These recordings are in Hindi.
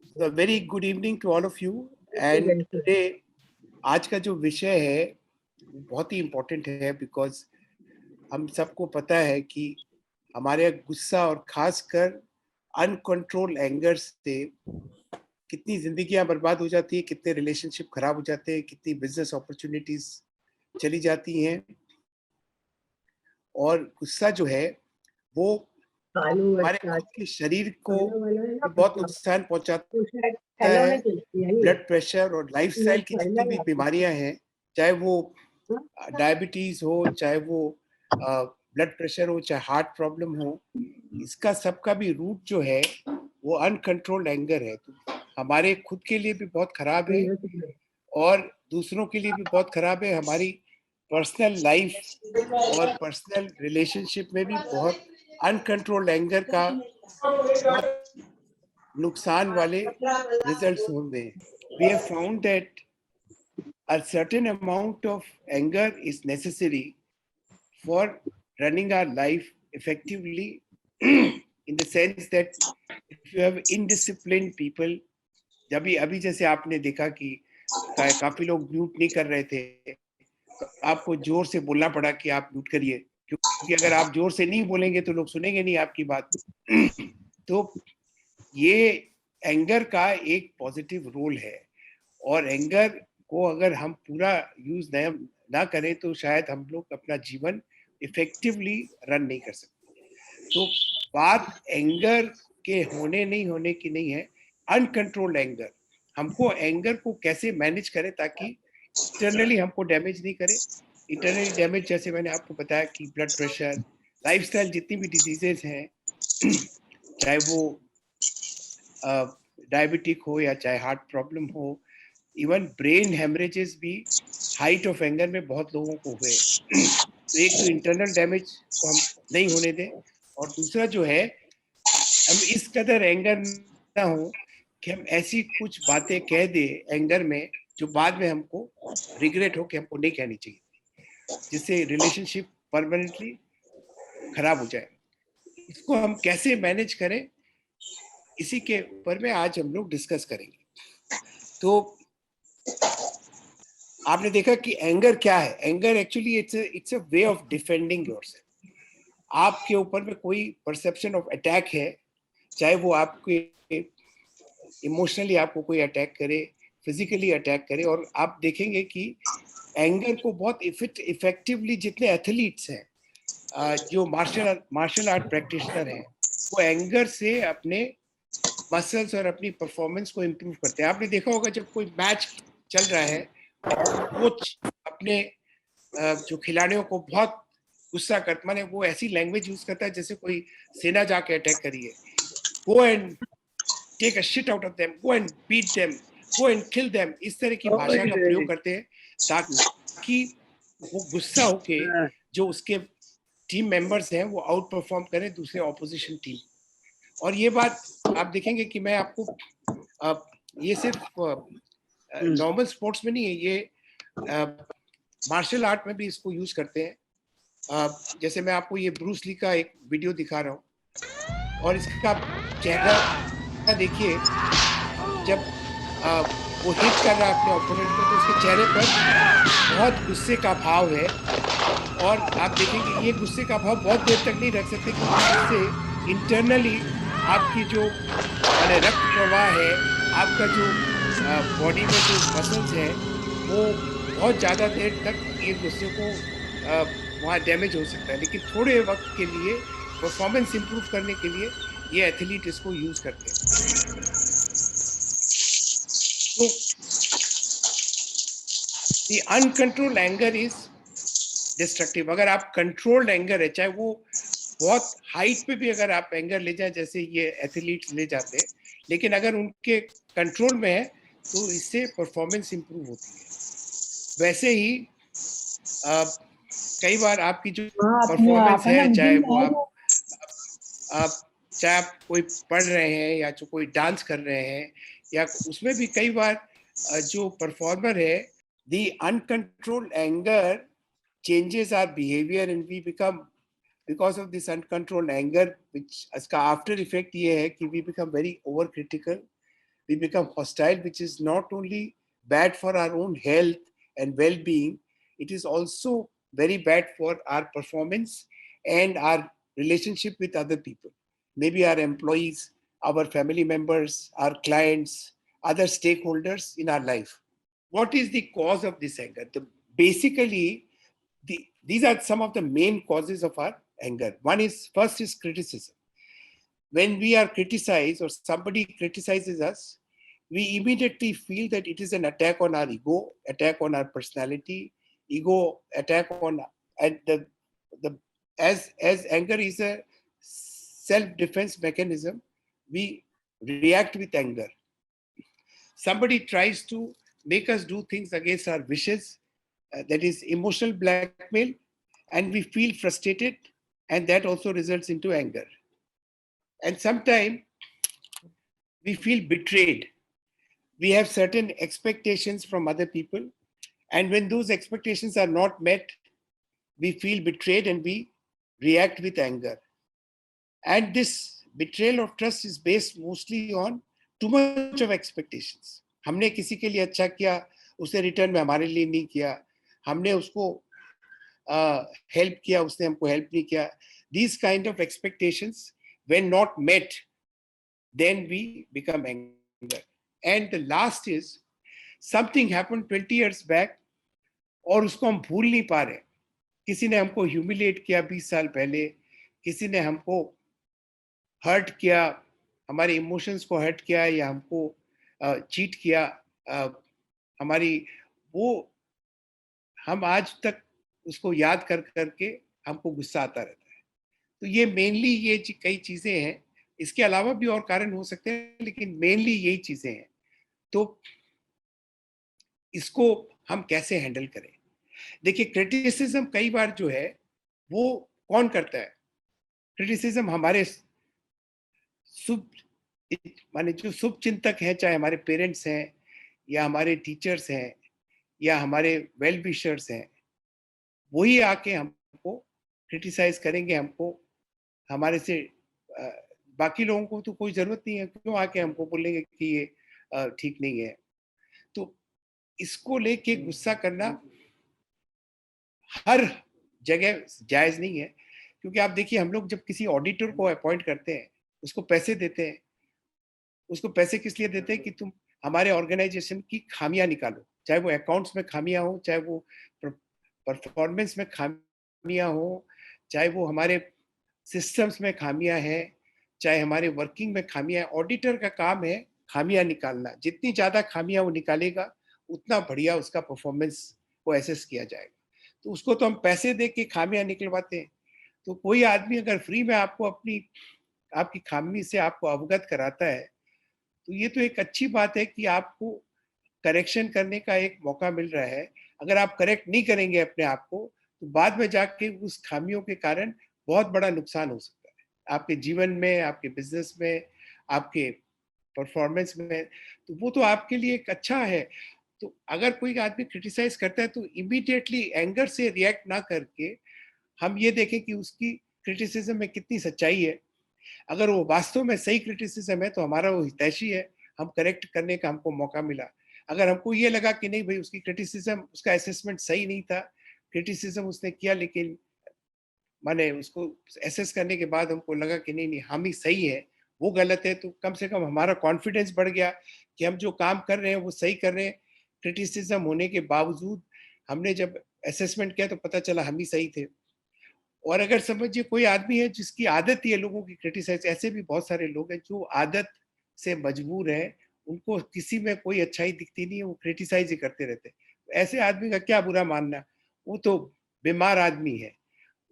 A very good evening to all of you. And today, आज का जो विषय है बहुत ही इम्पोर्टेंट है बिकॉज हम सबको पता है कि हमारे गुस्सा और खासकर अनकंट्रोल एंगर से कितनी जिंदगियां बर्बाद हो जाती है, कितने रिलेशनशिप खराब हो जाते हैं, कितनी बिजनेस अपॉर्चुनिटीज चली जाती हैं। और गुस्सा जो है वो हमारे खुद के शरीर को बहुत नुकसान पहुंचाता है। ब्लड प्रेशर और लाइफस्टाइल की जितनी भी बीमारियां हैं, चाहे वो डायबिटीज हो, चाहे वो ब्लड प्रेशर हो, चाहे हार्ट प्रॉब्लम हो, इसका सबका भी रूट जो है वो अनकंट्रोल्ड एंगर है। तो हमारे खुद के लिए भी बहुत खराब है और दूसरों के लिए भी बहुत खराब है। हमारी पर्सनल लाइफ और पर्सनल रिलेशनशिप में भी बहुत अनकंट्रोल्ड एंगर का बहुत नुकसान वाले रिजल्ट्स होंगे। We have found that a certain amount of anger is necessary for running our life effectively in the sense that if you have indisciplined people, अभी जैसे आपने देखा कि काफी लोग म्यूट नहीं कर रहे थे, तो आपको जोर से बोलना पड़ा कि आप म्यूट करिए, क्योंकि अगर आप जोर से नहीं बोलेंगे तो लोग सुनेंगे नहीं आपकी बात। तो ये एंगर का एक पॉजिटिव रोल है और एंगर को अगर हम पूरा यूज ना करें तो शायद हम लोग अपना जीवन इफेक्टिवली रन नहीं कर सकते। तो बात एंगर के होने नहीं होने की नहीं है, अनकंट्रोल्ड एंगर। हमको एंगर को कैसे मैनेज करें ताकि इंटरनली हमको डैमेज नहीं करे। इंटरनली डैमेज जैसे मैंने आपको बताया कि ब्लड प्रेशर, लाइफस्टाइल जितनी भी डिजीजेस हैं, चाहे वो डायबिटिक हो या चाहे हार्ट प्रॉब्लम हो, इवन ब्रेन हेमरेजेस भी हाइट ऑफ एंगर में बहुत लोगों को हुए। तो एक तो इंटरनल डैमेज को हम नहीं होने दें, और दूसरा जो है हम इस कदर एंगर ना हो कि हम ऐसी कुछ बातें कह दे एंगर में जो बाद में हमको रिग्रेट हो कि हमको नहीं कहनी चाहिए, जिससे रिलेशनशिप परमानेंटली खराब हो जाए। इसको हम कैसे मैनेज करें, इसी के ऊपर में आज हम लोग डिस्कस करेंगे। तो आपने देखा कि एंगर क्या है। Anger actually it's a way of defending yourself. आपके ऊपर में कोई परसेप्शन ऑफ अटैक है, चाहे वो आपके इमोशनली आपको कोई अटैक करे, फिजिकली अटैक करे, और आप देखेंगे कि एंगर को बहुत इफेक्टिवली जितने एथलीट्स हैं, जो मार्शल आर्ट प्रैक्टिशनर हैं, वो एंगर से अपने मसल्स और अपनी परफॉर्मेंस को इम्प्रूव करते हैं। आपने देखा होगा जब कोई मैच चल रहा है, कोच अपने जो खिलाड़ियों को बहुत गुस्सा करता, माने वो ऐसी लैंग्वेज यूज करता है जैसे कोई सेना जाके अटैक करी है। Go and take a shit out of them, go and beat them, go and kill them, इस तरह की भाषा का प्रयोग करते हैं ताकि वो गुस्सा होके जो उसके टीम मेंबर्स हैं वो आउट परफॉर्म करें दूसरे ऑपोजिशन टीम। और ये बात आप देखेंगे कि मैं आपको ये सिर्फ नॉर्मल स्पोर्ट्स में नहीं है, ये मार्शल आर्ट में भी इसको यूज करते हैं। जैसे मैं आपको ये ब्रूस ली का एक वीडियो दिखा रहा हूँ, और इसका चेहरा देखिए, जब वो हिट कर रहा है अपने ओपोनेंट को तो उसके चेहरे पर बहुत गुस्से का भाव है। और आप देखेंगे ये गुस्से का भाव बहुत देर तक नहीं रख सकते, क्योंकि इससे इंटरनली आपकी जो रक्त प्रवाह है, आपका जो बॉडी में जो मसल्स है, वो बहुत ज़्यादा देर तक ये गुस्से को वहाँ डैमेज हो सकता है। लेकिन थोड़े वक्त के लिए परफॉर्मेंस इंप्रूव करने के लिए ये एथलीट इसको यूज करते हैं। तो the uncontrolled anger is destructive. अगर आप कंट्रोल्ड एंगर है, चाहे वो बहुत हाइट पे भी अगर आप एंगर ले जाए जैसे ये एथलीट्स ले जाते हैं, लेकिन अगर उनके कंट्रोल में है तो इससे परफॉर्मेंस इंप्रूव होती है। वैसे ही कई बार आपकी जो परफॉर्मेंस है, चाहे वो चाहे आप कोई पढ़ रहे हैं या जो कोई डांस कर रहे हैं, या उसमें भी कई बार जो परफॉर्मर है, the uncontrolled anger changes our behavior and we become, because of this uncontrolled anger, which इसका after effect ये है कि we become very overcritical, we become hostile, which is not only bad for our own health and well-being, it is also very bad for our performance and our relationship with other people. Maybe our employees, our family members, our clients, other stakeholders in our life. What is the cause of this anger? Basically, these are some of the main causes of our anger. First is criticism. When we are criticized or somebody criticizes us, we immediately feel that it is an attack on our ego, attack on our personality, attack on, and the as anger is a self-defense mechanism, we react with anger. Somebody tries to make us do things against our wishes, that is emotional blackmail, and we feel frustrated, and that also results into anger. And sometimes we feel betrayed. We have certain expectations from other people, and when those expectations are not met, we feel betrayed and we react with anger. And this betrayal of trust is based mostly on too much of expectations. हमने किसी के लिए अच्छा किया, उसने रिटर्न में हमारे लिए नहीं किया, हमने उसको हेल्प किया, उसने हमको हेल्प नहीं किया. These kind of expectations, when not met, then we become anger. And the last is, something happened 20 years back और उसको हम भूल नहीं पा रहे. किसी ने हमको ह्यूमिलेट किया 20 साल पहले, किसी ने हमको हर्ट किया, हमारे इमोशंस को हर्ट किया, या हमको चीट किया, हमारी वो हम आज तक उसको याद कर करके हमको गुस्सा आता रहता है. तो ये मेनली ये कई चीजें हैं. इसके अलावा भी और कारण हो सकते हैं, लेकिन मेनली यही चीजें हैं. तो इसको हम कैसे हैंडल करें? देखिए, क्रिटिसिज्म कई बार जो है वो कौन करता है? क्रिटिसिज्म हमारे शुभ माने जो शुभ चिंतक हैं, चाहे हमारे पेरेंट्स हैं या हमारे टीचर्स हैं या हमारे वेल विशर्स हैं, वही आके हमको क्रिटिसाइज करेंगे. हमको हमारे से बाकी लोगों को तो कोई जरूरत नहीं है, क्यों आके हमको बोलेंगे कि ये ठीक नहीं है. तो इसको लेके गुस्सा करना हर जगह जायज नहीं है. क्योंकि आप देखिए, हम लोग जब किसी ऑडिटर को अपॉइंट करते हैं, उसको पैसे देते हैं. उसको पैसे किस लिए देते हैं? कि तुम हमारे ऑर्गेनाइजेशन की खामियां निकालो, चाहे वो अकाउंट्स में खामियां हो, चाहे वो परफॉर्मेंस में खामियां हो, चाहे वो हमारे सिस्टम्स में खामियां हैं, चाहे हमारे वर्किंग में खामियां. ऑडिटर का काम है खामियां निकालना. जितनी ज्यादा खामियां वो निकालेगा, उतना बढ़िया उसका परफॉर्मेंस को एसेस किया जाएगा. तो उसको तो हम पैसे दे के खामियां निकलवाते हैं. तो कोई आदमी अगर फ्री में आपको आपकी खामी से आपको अवगत कराता है, तो ये तो एक अच्छी बात है कि आपको करेक्शन करने का एक मौका मिल रहा है. अगर आप करेक्ट नहीं करेंगे अपने आप को, तो बाद में जाके उस खामियों के कारण बहुत बड़ा नुकसान हो सकता है आपके जीवन में, आपके बिजनेस में, आपके परफॉर्मेंस में. तो वो तो आपके लिए एक अच्छा है. तो अगर कोई आदमी क्रिटिसाइज करता है, तो इमीडिएटली एंगर से रिएक्ट ना करके हम ये देखें कि उसकी क्रिटिसिज्म में कितनी सच्चाई है. अगर वो वास्तव में सही क्रिटिसिज्म है, तो हमारा वो हितैषी है, हम करेक्ट करने का हमको मौका मिला. अगर हमको ये लगा कि नहीं भाई, उसकी क्रिटिसिज्म, उसका असेसमेंट सही नहीं था, क्रिटिसिज्म उसने किया, लेकिन माने उसको एसेस करने के बाद हमको लगा कि नहीं नहीं, हम ही सही है, वो गलत है, तो कम से कम हमारा कॉन्फिडेंस बढ़ गया कि हम जो काम कर रहे हैं वो सही कर रहे हैं. क्रिटिसिज्म होने के बावजूद हमने जब असेसमेंट किया, तो पता चला हम ही सही थे. और अगर समझिए कोई आदमी है जिसकी आदत ही है लोगों की क्रिटिसाइज, ऐसे भी बहुत सारे लोग हैं जो आदत से मजबूर हैं, उनको किसी में कोई अच्छाई दिखती नहीं है, वो क्रिटिसाइज ही करते रहते हैं. ऐसे आदमी का क्या बुरा मानना? वो तो बीमार आदमी है.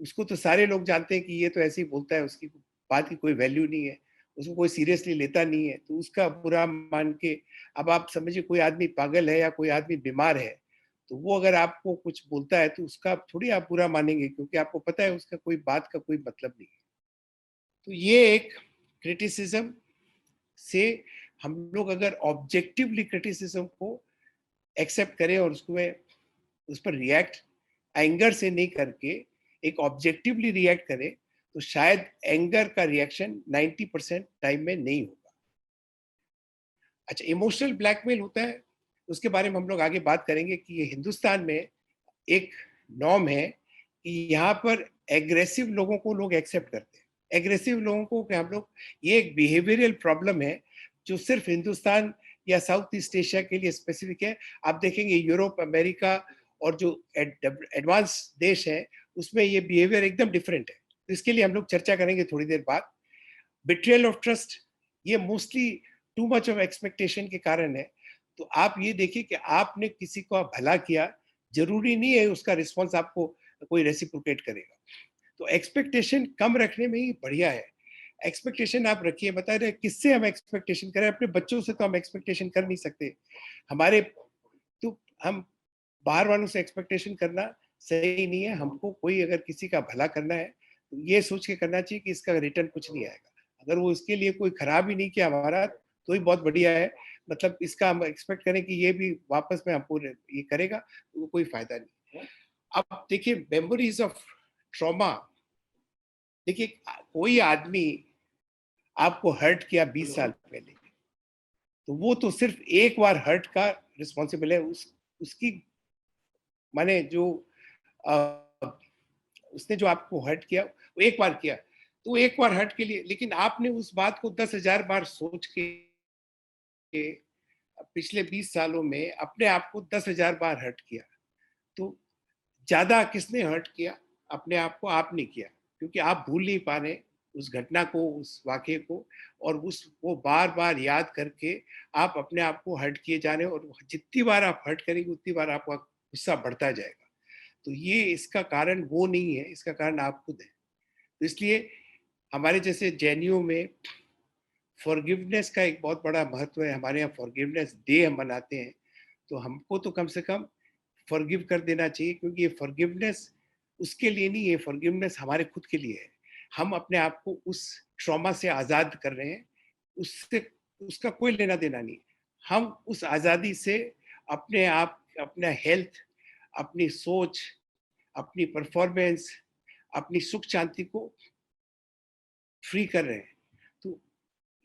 उसको तो सारे लोग जानते हैं कि ये तो ऐसे ही बोलता है, उसकी बात की कोई वैल्यू नहीं है, उसको कोई सीरियसली लेता नहीं है, तो उसका बुरा मान के अब आप समझिए कोई आदमी पागल है या कोई आदमी बीमार है, तो वो अगर आपको कुछ बोलता है तो उसका थोड़ी आप बुरा मानेंगे, क्योंकि आपको पता है उसका कोई बात का कोई मतलब नहीं है. तो ये एक क्रिटिसिज्म से हम लोग अगर ऑब्जेक्टिवली क्रिटिसिज्म को एक्सेप्ट करें और उसको उस पर रिएक्ट एंगर से नहीं करके एक ऑब्जेक्टिवली रिएक्ट करें, तो शायद एंगर का रिएक्शन 90% टाइम में नहीं होगा. अच्छा, इमोशनल ब्लैकमेल होता है, उसके बारे में हम लोग आगे बात करेंगे कि ये हिंदुस्तान में एक नॉर्म है कि यहाँ पर एग्रेसिव लोगों को लोग एक्सेप्ट करते हैं। एग्रेसिव लोगों को कि हम लोग, ये एक बिहेवियरल प्रॉब्लम है जो सिर्फ हिंदुस्तान या साउथ ईस्ट एशिया के लिए स्पेसिफिक है। आप देखेंगे यूरोप, अमेरिका और जो एडवांस देश है उसमें ये बिहेवियर एकदम डिफरेंट है। तो इसके लिए हम लोग चर्चा करेंगे थोड़ी देर बाद। बिट्रेयल ऑफ ट्रस्ट, ये mostly too much of expectation के कारण है। तो आप ये देखिए कि आपने किसी को भला किया, जरूरी नहीं है उसका रिस्पॉन्स आपको कोई रेसिप्रोकेट करेगा। तो एक्सपेक्टेशन कम रखने में ही बढ़िया है। एक्सपेक्टेशन आप रखिए, बता रहे किससे हम एक्सपेक्टेशन करें, अपने बच्चों से तो हम एक्सपेक्टेशन कर नहीं सकते। हमारे, तो हम बाहर वालों से एक्सपेक्टेशन करना सही नहीं है। हमको कोई अगर किसी का भला करना है तो ये सोच के करना चाहिए कि इसका रिटर्न कुछ नहीं आएगा। अगर वो इसके लिए कोई खराब ही नहीं किया हमारा तो ही बहुत बढ़िया है। मतलब इसका हम एक्सपेक्ट करें कि ये भी वापस में हमको ये करेगा, तो कोई फायदा नहीं है। अब देखिए मेमोरीज ऑफ ट्रॉमा, देखिए कोई आदमी आपको हर्ट किया 20 साल पहले, तो वो तो सिर्फ एक बार हर्ट का रिस्पॉन्सिबल है। उसकी माने जो उसने जो आपको हर्ट किया वो एक बार किया, तो एक बार हर्ट के लिए, लेकिन आपने उस बात को 10,000 बार सोच के पिछले 20 सालों में अपने आप को 10,000 बार हर्ट किया। तो ज्यादा किसने हर्ट किया? अपने आप को आपने किया, क्योंकि आप भूल नहीं पा रहे उस घटना को, उस वाक्य को, और उसको बार बार याद करके आप अपने आप को हर्ट किए जा रहे हो। और जितनी बार आप हर्ट करेंगे उतनी बार आपका गुस्सा बढ़ता जाएगा। तो ये इसका कारण वो नहीं है, इसका कारण आप खुद है। तो इसलिए हमारे जैसे जैनियों में फॉरगिवनेस का एक बहुत बड़ा महत्व है। हमारे यहाँ फॉरगिवनेस डे हम मनाते हैं। तो हमको तो कम से कम फॉरगिव कर देना चाहिए, क्योंकि ये फॉरगिवनेस उसके लिए नहीं है, फॉरगिवनेस हमारे खुद के लिए है। हम अपने आप को उस ट्रॉमा से आज़ाद कर रहे हैं, उससे उसका कोई लेना देना नहीं। हम उस आज़ादी से अपने आप, अपना हेल्थ, अपनी सोच, अपनी परफॉर्मेंस, अपनी सुख शांति को फ्री कर रहे हैं। तो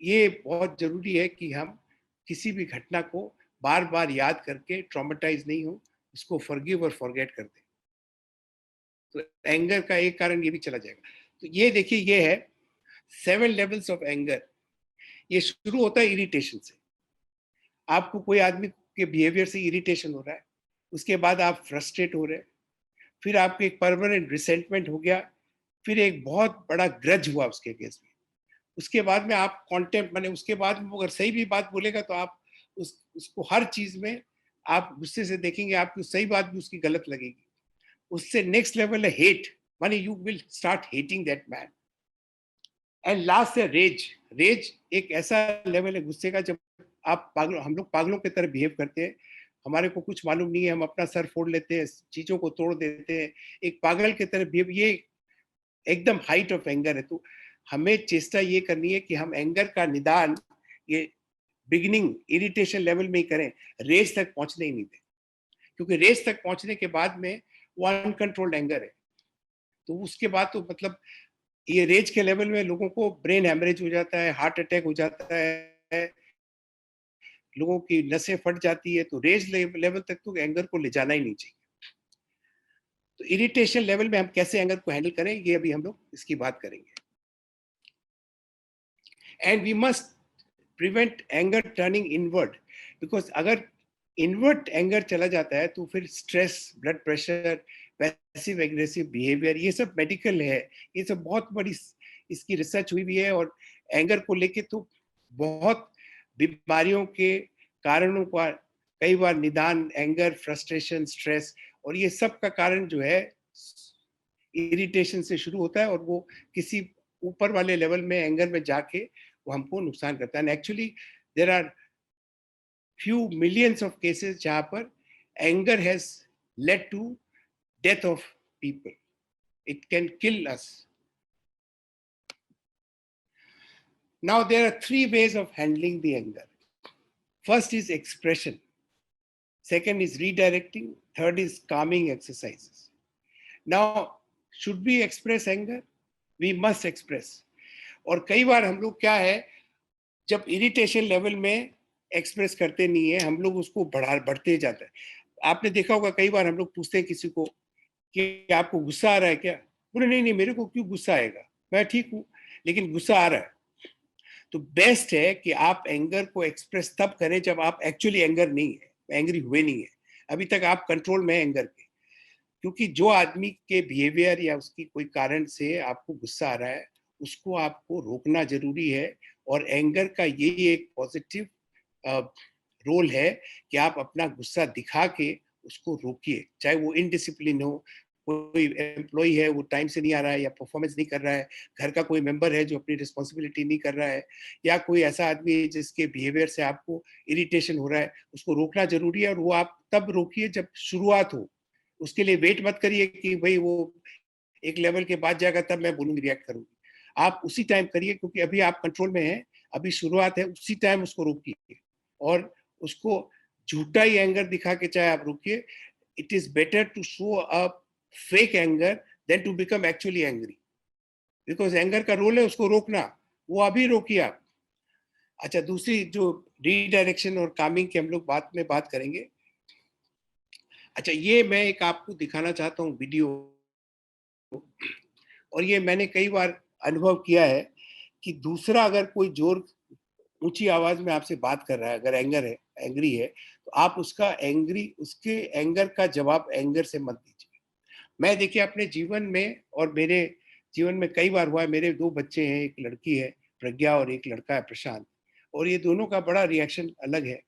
ये बहुत जरूरी है कि हम किसी भी घटना को बार बार याद करके ट्रॉमेटाइज नहीं हो, उसको फॉरगिव और फॉरगेट कर दें। तो एंगर का एक कारण ये भी चला जाएगा। तो ये देखिए, ये है 7 लेवल्स ऑफ एंगर। ये शुरू होता है इरिटेशन से। आपको कोई आदमी के बिहेवियर से इरिटेशन हो रहा है, उसके बाद आप फ्रस्ट्रेट हो रहे हैं, फिर आपको एक परमानेंट रिसेंटमेंट हो गया, फिर एक बहुत बड़ा ग्रज हुआ उसके केस में, उसके बाद में आप कॉन्टेम्प्ट, माने उसके बाद में अगर सही भी बात बोलेगा तो आप उसको हर चीज में आप गुस्से से देखेंगे, आपकी सही बात भी उसकी गलत लगेगी। उससे नेक्स्ट लेवल है हेट, माने you will start hating that man. And last है रेज। रेज एक ऐसा लेवल है गुस्से का जब आप पागल, हम लोग पागलों की तरह बिहेव करते हैं। हमारे को कुछ मालूम नहीं है, हम अपना सर फोड़ लेते हैं, चीजों को तोड़ देते हैं, एक पागल की तरह बिहेव। ये एकदम हाइट ऑफ एंगर है। तो हमें चेष्टा ये करनी है कि हम एंगर का निदान ये बिगिनिंग इरिटेशन लेवल में ही करें, रेज तक पहुंचने ही नहीं दें। क्योंकि रेज तक पहुंचने के बाद में वो अनकंट्रोल्ड एंगर है। तो उसके बाद तो मतलब ये रेज के लेवल में लोगों को ब्रेन हैमरेज हो जाता है, हार्ट अटैक हो जाता है, लोगों की नसें फट जाती है। तो रेज लेवल तक तो एंगर को ले जाना ही नहीं चाहिए। तो इरिटेशन लेवल में हम कैसे एंगर को हैंडल करें, ये अभी हम लोग इसकी बात करेंगे। And we must prevent anger turning inward, because अगर इनवर्ट एंगर चला जाता है तो फिर stress, blood pressure, passive aggressive behaviour, ये सब मेडिकल है, ये सब बहुत बड़ी इसकी रिसर्च हुई भी है। और एंगर को लेके तो बहुत बीमारियों के कारणों का कई बार निदान एंगर, फ्रस्ट्रेशन, स्ट्रेस, और ये सब का कारण जो है इरिटेशन से शुरू होता है, और वो किसी ऊपर वाले लेवल में एंगर में जाके वो हमको नुकसान करता है। Actually there are few millions of cases जहां पर anger has led to death of people. It can kill us. Now there are 3 ways of handling the anger. First is expression, second is redirecting, third is calming exercises. Now should we express anger? We must express. और कई बार हम लोग क्या है, जब इरिटेशन लेवल में एक्सप्रेस करते नहीं है, हम लोग उसको बढ़ते जाते हैं। आपने देखा होगा कई बार हम लोग पूछते हैं किसी को कि आपको गुस्सा आ रहा है क्या? बोले नहीं नहीं, मेरे को क्यों गुस्सा आएगा, मैं ठीक हूँ, लेकिन गुस्सा आ रहा है। तो बेस्ट है कि आप एंगर को एक्सप्रेस तब करें जब आप एक्चुअली एंगर नहीं है, एंग्री हुए नहीं है, अभी तक आप कंट्रोल में एंगर के। क्योंकि जो आदमी के बिहेवियर या उसकी कोई कारण से आपको गुस्सा आ रहा है, उसको आपको रोकना जरूरी है। और एंगर का यही एक पॉजिटिव रोल है कि आप अपना गुस्सा दिखा के उसको रोकिए, चाहे वो इनडिसिप्लिन हो, कोई एम्प्लॉय है वो टाइम से नहीं आ रहा है या परफॉर्मेंस नहीं कर रहा है, घर का कोई मेंबर है जो अपनी रिस्पॉन्सिबिलिटी नहीं कर रहा है, या कोई ऐसा आदमी है जिसके बिहेवियर से आपको इरिटेशन हो रहा है, उसको रोकना जरूरी है। और वो आप तब रोकिए जब शुरुआत हो, उसके लिए वेट मत करिए कि भाई वो एक लेवल के बाद जाएगा तब मैं बोलूंगी, रिएक्ट करूंगी। आप उसी टाइम करिए, क्योंकि अभी आप कंट्रोल में हैं, अभी शुरुआत है, उसी टाइम उसको रोकिए और उसको झूठा ही एंगर दिखा के चाहे आप रोकिए। It is better to show a fake anger then to become actually angry, because anger का रोल है उसको रोकना, वो अभी रोकिए आप। अच्छा, दूसरी जो रीडायरेक्शन और कामिंग की हम लोग बात में बात करेंगे। अच्छा, ये मैं एक आपको दिखाना चाहता हूँ वीडियो, और ये मैंने कई बार अनुभव किया है कि दूसरा अगर कोई जोर ऊंची आवाज में आपसे बात कर रहा है, अगर एंगर है, एंग्री है, तो आप उसके एंगर का जवाब एंगर से मत दीजिए। मैं देखिए अपने जीवन में, और मेरे जीवन में कई बार हुआ है, मेरे 2 बच्चे हैं, एक लड़की है प्रज्ञा और एक लड़का है प्रशांत, और ये दोनों का बड़ा रिएक्शन अलग है।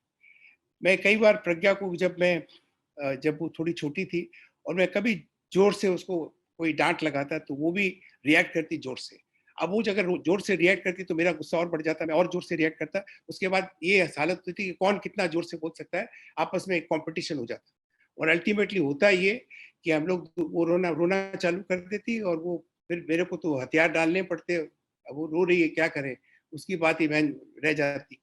मैं कई बार प्रज्ञा को जब वो थोड़ी छोटी थी और मैं कभी जोर से उसको कोई डांट लगाता तो वो भी रिएक्ट करती जोर से। अब वो अगर जोर से रिएक्ट करती तो मेरा गुस्सा और बढ़ जाता, मैं और जोर से रिएक्ट करता। उसके बाद ये हालत होती थी कि कौन कितना जोर से बोल सकता है, आपस में एक कॉम्पिटिशन हो जाता। और अल्टीमेटली होता ये कि हम लोग, वो रोना रोना चालू कर देती और वो फिर मेरे को तो हथियार डालने पड़ते। अब वो रो रही है, क्या करें, उसकी बात ही बहन रह जाती।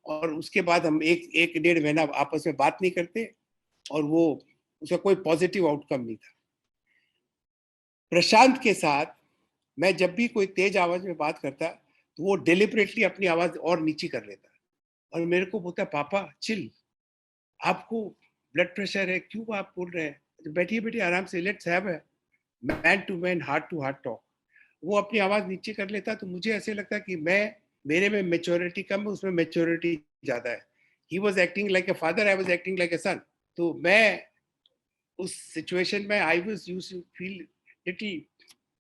और उसके बाद हम एक एक डेढ़ महीना आपस में बात नहीं करते, और वो उसका कोई पॉजिटिव आउटकम नहीं था। प्रशांत के साथ मैं जब भी कोई तेज आवाज में बात करता तो वो डिलिबरेटली अपनी आवाज और नीची कर लेता और मेरे को बोलता, पापा चिल, आपको ब्लड प्रेशर है, क्यों आप बोल रहे हैं, तो बैठिए बैठिए आराम से, let's have a man to man, heart to heart talk. वो अपनी आवाज नीचे कर लेता तो मुझे ऐसे लगता कि मेरे में मेच्योरिटी कम है, उसमें मेच्योरिटी ज्यादा है। He was acting like a father, I was acting like a son. तो मैं उस सिचुएशन में I was used to feel little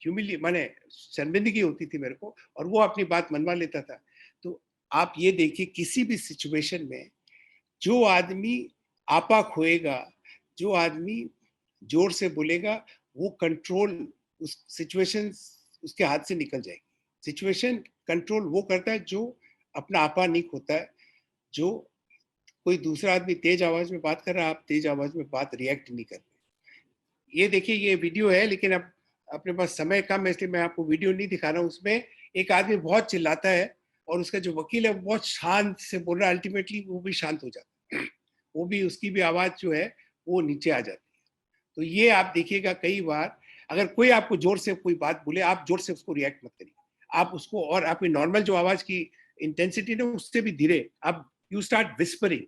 humbly, माने शर्मिंदगी होती थी मेरे को, और वो अपनी बात मनवा लेता था। तो आप ये देखिए, किसी भी सिचुएशन में जो आदमी आपा खोएगा, जो आदमी जोर से बोलेगा, वो कंट्रोल, उस सिचुएशन उसके हाथ से निकल जाएगी। सिचुएशन कंट्रोल वो करता है जो अपना आपा नहीं खोता है। जो कोई दूसरा आदमी तेज आवाज में बात कर रहा है, आप तेज आवाज में बात रिएक्ट नहीं कर रहे। ये देखिए, ये वीडियो है, लेकिन अब अपने पास समय कम है इसलिए मैं आपको वीडियो नहीं दिखा रहा हूँ। उसमें एक आदमी बहुत चिल्लाता है और उसका जो वकील है वो बहुत शांत से बोल रहा है, अल्टीमेटली वो भी शांत हो जाता है, वो भी, उसकी भी आवाज जो है वो नीचे आ जाती है। तो ये आप देखिएगा, कई बार अगर कोई आपको जोर से कोई बात बोले, आप जोर से उसको रिएक्ट मत करिए, आप उसको, और आपकी नॉर्मल जो आवाज की इंटेंसिटी ना उससे भी धीरे, आप you start whispering.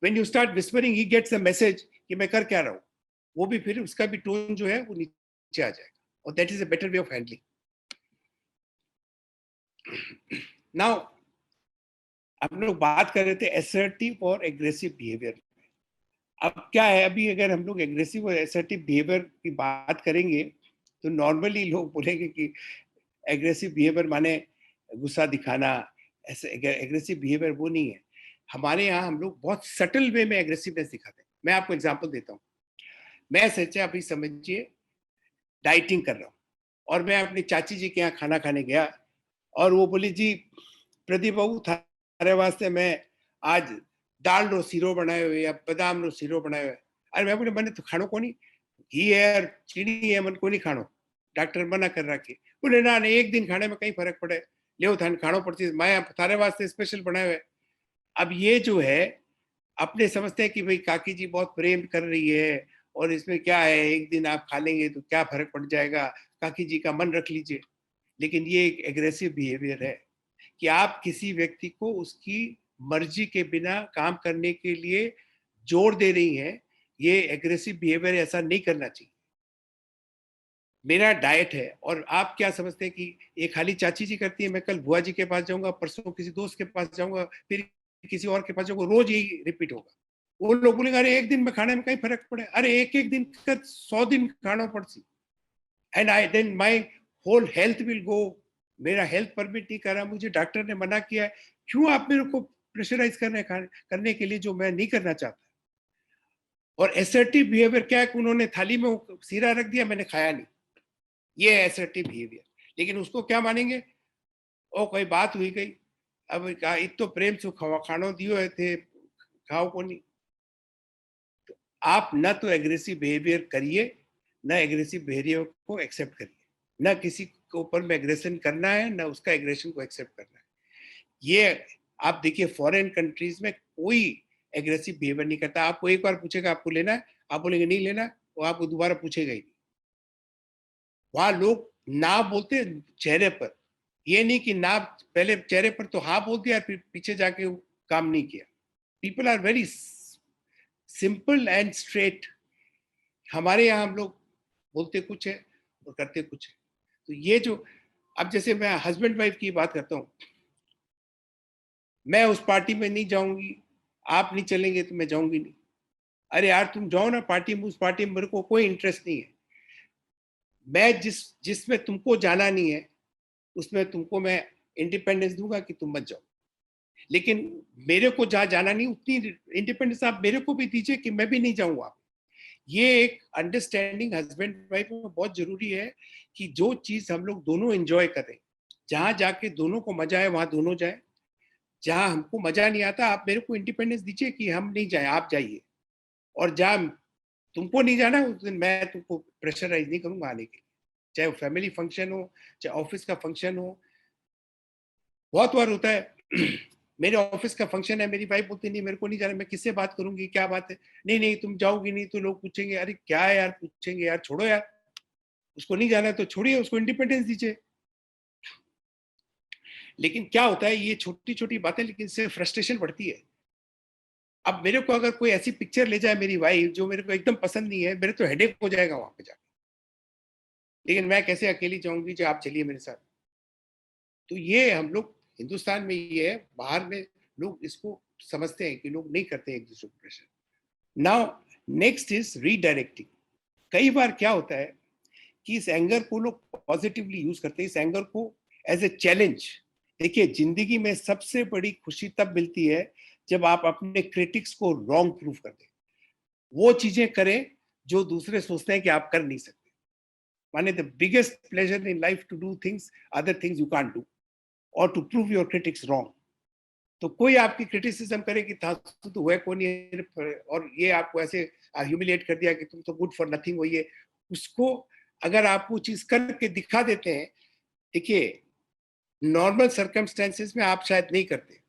When you start whispering he gets a message कि मैं कर क्या रहा हूँ, वो भी फिर उसका भी टोन जो है वो नीचे आ जाएगा, और that is a better way of handling. Now हम लोग बात कर रहे थे एसर्टिव और एग्रेसिव बिहेवियर। अब क्या है, अभी अगर हम लोग एग्रेसिव और एसर्टिव बिहेवियर की बात करेंगे तो नॉर्मली लोग बोलेंगे कि एग्रेसिव बिहेवियर माने गुस्सा दिखाना। ऐसे एग्रेसिव बिहेवियर वो नहीं है। हमारे यहाँ हम लोग बहुत सटल वे में एग्रेसिवनेस दिखाते हैं। मैं आपको एग्जांपल देता हूँ। मैं सच्चा अभी समझिए डाइटिंग कर रहा हूँ, और मैं अपनी चाची जी के यहाँ खाना खाने गया, और वो बोली, जी प्रदीप बाबू थारे वास्ते मैं आज दाल रो सीरो बनाए हुए या बादाम रो सीरो बनाए हुए। अरे मैं बोले, मैंने तो खानो को नहीं, घी है और चीनी है, मन को नहीं खानो, डॉक्टर मना कर रखी। बोले ना नहीं, एक दिन खाने में कहीं फर्क पड़े, ले थान खानो पड़ती, मैं थारे वास्ते स्पेशल बनाए हुए। अब ये जो है, अपने समझते हैं कि भाई काकी जी बहुत प्रेम कर रही है, और इसमें क्या है, एक दिन आप खा लेंगे तो क्या फर्क पड़ जाएगा, काकी जी का मन रख लीजिए। लेकिन ये एक एग्रेसिव बिहेवियर है कि आप किसी व्यक्ति को उसकी मर्जी के बिना काम करने के लिए जोर दे रही हैं, ये एग्रेसिव बिहेवियर ऐसा नहीं करना चाहिए। मेरा डाइट है और आप क्या समझते हैं कि ये खाली चाची जी करती है, मैं कल बुआ जी के पास जाऊंगा, परसों किसी दोस्त के पास जाऊंगा, फिर किसी और के पास जाऊंगा, रोज यही रिपीट होगा। वो लोग बोलेंगे अरे एक दिन में खाने में कहीं फर्क पड़े, अरे एक एक दिन का 100 दिन खाना पड़ती, and I then my whole health will go. मेरा हेल्थ परमिट नहीं कर रहा, मुझे डॉक्टर ने मना किया है, क्यों आप मेरे को प्रेशराइज करने के लिए जो मैं नहीं करना चाहता। और एसर्टिव बिहेवियर क्या है कि उन्होंने थाली में सीरा रख दिया, मैंने खाया नहीं, ये एसर्टिव बिहेवियर। लेकिन उसको क्या मानेंगे, ओ कोई बात हुई गई, अब इत तो प्रेम से खानो दियो थे, खाओ को नहीं। तो आप न तो एग्रेसिव बिहेवियर करिए, न एग्रेसिव बिहेवियर को एक्सेप्ट करिए, न किसी के ऊपर में एग्रेशन करना है, न उसका एग्रेशन को एक्सेप्ट करना है। ये आप देखिए फॉरेन कंट्रीज में कोई एग्रेसिव बिहेवियर नहीं करता। आपको एक बार पूछेगा आपको लेना है, आप बोलेंगे नहीं लेना, वो आपको दोबारा पूछेगा ही नहीं। वहां लोग ना बोलते चेहरे पर, ये नहीं कि ना पहले चेहरे पर तो हाँ बोल दिया फिर पीछे जाके काम नहीं किया। People are very simple and straight. हमारे यहाँ हम लोग बोलते कुछ है और करते कुछ है। तो ये जो, अब जैसे मैं हस्बैंड वाइफ की बात करता हूँ, मैं उस पार्टी में नहीं जाऊंगी, आप नहीं चलेंगे तो मैं जाऊंगी नहीं। अरे यार तुम जाओ ना पार्टी में, उस पार्टी में मेरे को कोई इंटरेस्ट नहीं है। मैं जिसमें तुमको जाना नहीं है उसमें तुमको मैं इंडिपेंडेंस दूंगा कि तुम मत जाओ, लेकिन मेरे को जहाँ जाना नहीं उतनी इंडिपेंडेंस आप मेरे को भी दीजिए कि मैं भी नहीं जाऊंगा। ये एक अंडरस्टैंडिंग हस्बैंड वाइफ में बहुत जरूरी है कि जो चीज हम लोग दोनों एंजॉय करें, जहां जाके दोनों को मजा आए वहां दोनों जाए। जहां हमको मजा नहीं आता आप मेरे को इंडिपेंडेंस दीजिए कि हम नहीं जाए, आप जाइए। और जहां तुमको नहीं जाना उस दिन मैं तुमको प्रेशराइज नहीं करूंगा आने के लिए, चाहे वो फैमिली फंक्शन हो, चाहे ऑफिस का फंक्शन हो। बहुत बार होता है मेरे ऑफिस का फंक्शन है, मेरी वाइफ बोलती नहीं मेरे को नहीं जाना, मैं किससे बात करूंगी, क्या बात है, नहीं नहीं तुम जाओगी नहीं तो लोग पूछेंगे, अरे क्या है यार, पूछेंगे यार, छोड़ो यार, उसको नहीं जाना तो छोड़िए, उसको इंडिपेंडेंस दीजिए। लेकिन क्या होता है ये छोटी छोटी बातें, लेकिन इससे फ्रस्ट्रेशन बढ़ती है। अब मेरे को अगर कोई ऐसी पिक्चर ले जाए मेरी वाइफ जो मेरे को एकदम पसंद नहीं है, मेरे तो हेडेक हो जाएगा वहां पे जाके, लेकिन मैं कैसे अकेली जाऊंगी जो आप चलिए मेरे साथ। तो ये हम लोग हिंदुस्तान में ये है, बाहर में लोग इसको समझते हैं कि लोग नहीं करते एक दूसरे को pressure. Now next is redirecting. कई बार क्या होता है कि इस एंगर को लोग पॉजिटिवली यूज करते हैं, इस एंगर को एज ए चैलेंज। देखिए जिंदगी में सबसे बड़ी खुशी तब मिलती है जब आप अपने क्रिटिक्स को रॉन्ग प्रूफ कर दें, वो चीजें करें जो दूसरे सोचते हैं कि आप कर नहीं सकते। माने the biggest pleasure in life to do things, other things you can't do, और to prove your critics wrong. तो कोई आपकी क्रिटिसिज्म करे कि था तो हुआ कौन ये, और ये आपको ऐसे ह्यूमिलेट कर दिया कि तुम तो गुड फॉर नथिंग हो, ये उसको अगर आप वो चीज करके दिखा देते हैं। देखिए नॉर्मल सर्कमस्टेंसेस में आप शायद नहीं करते,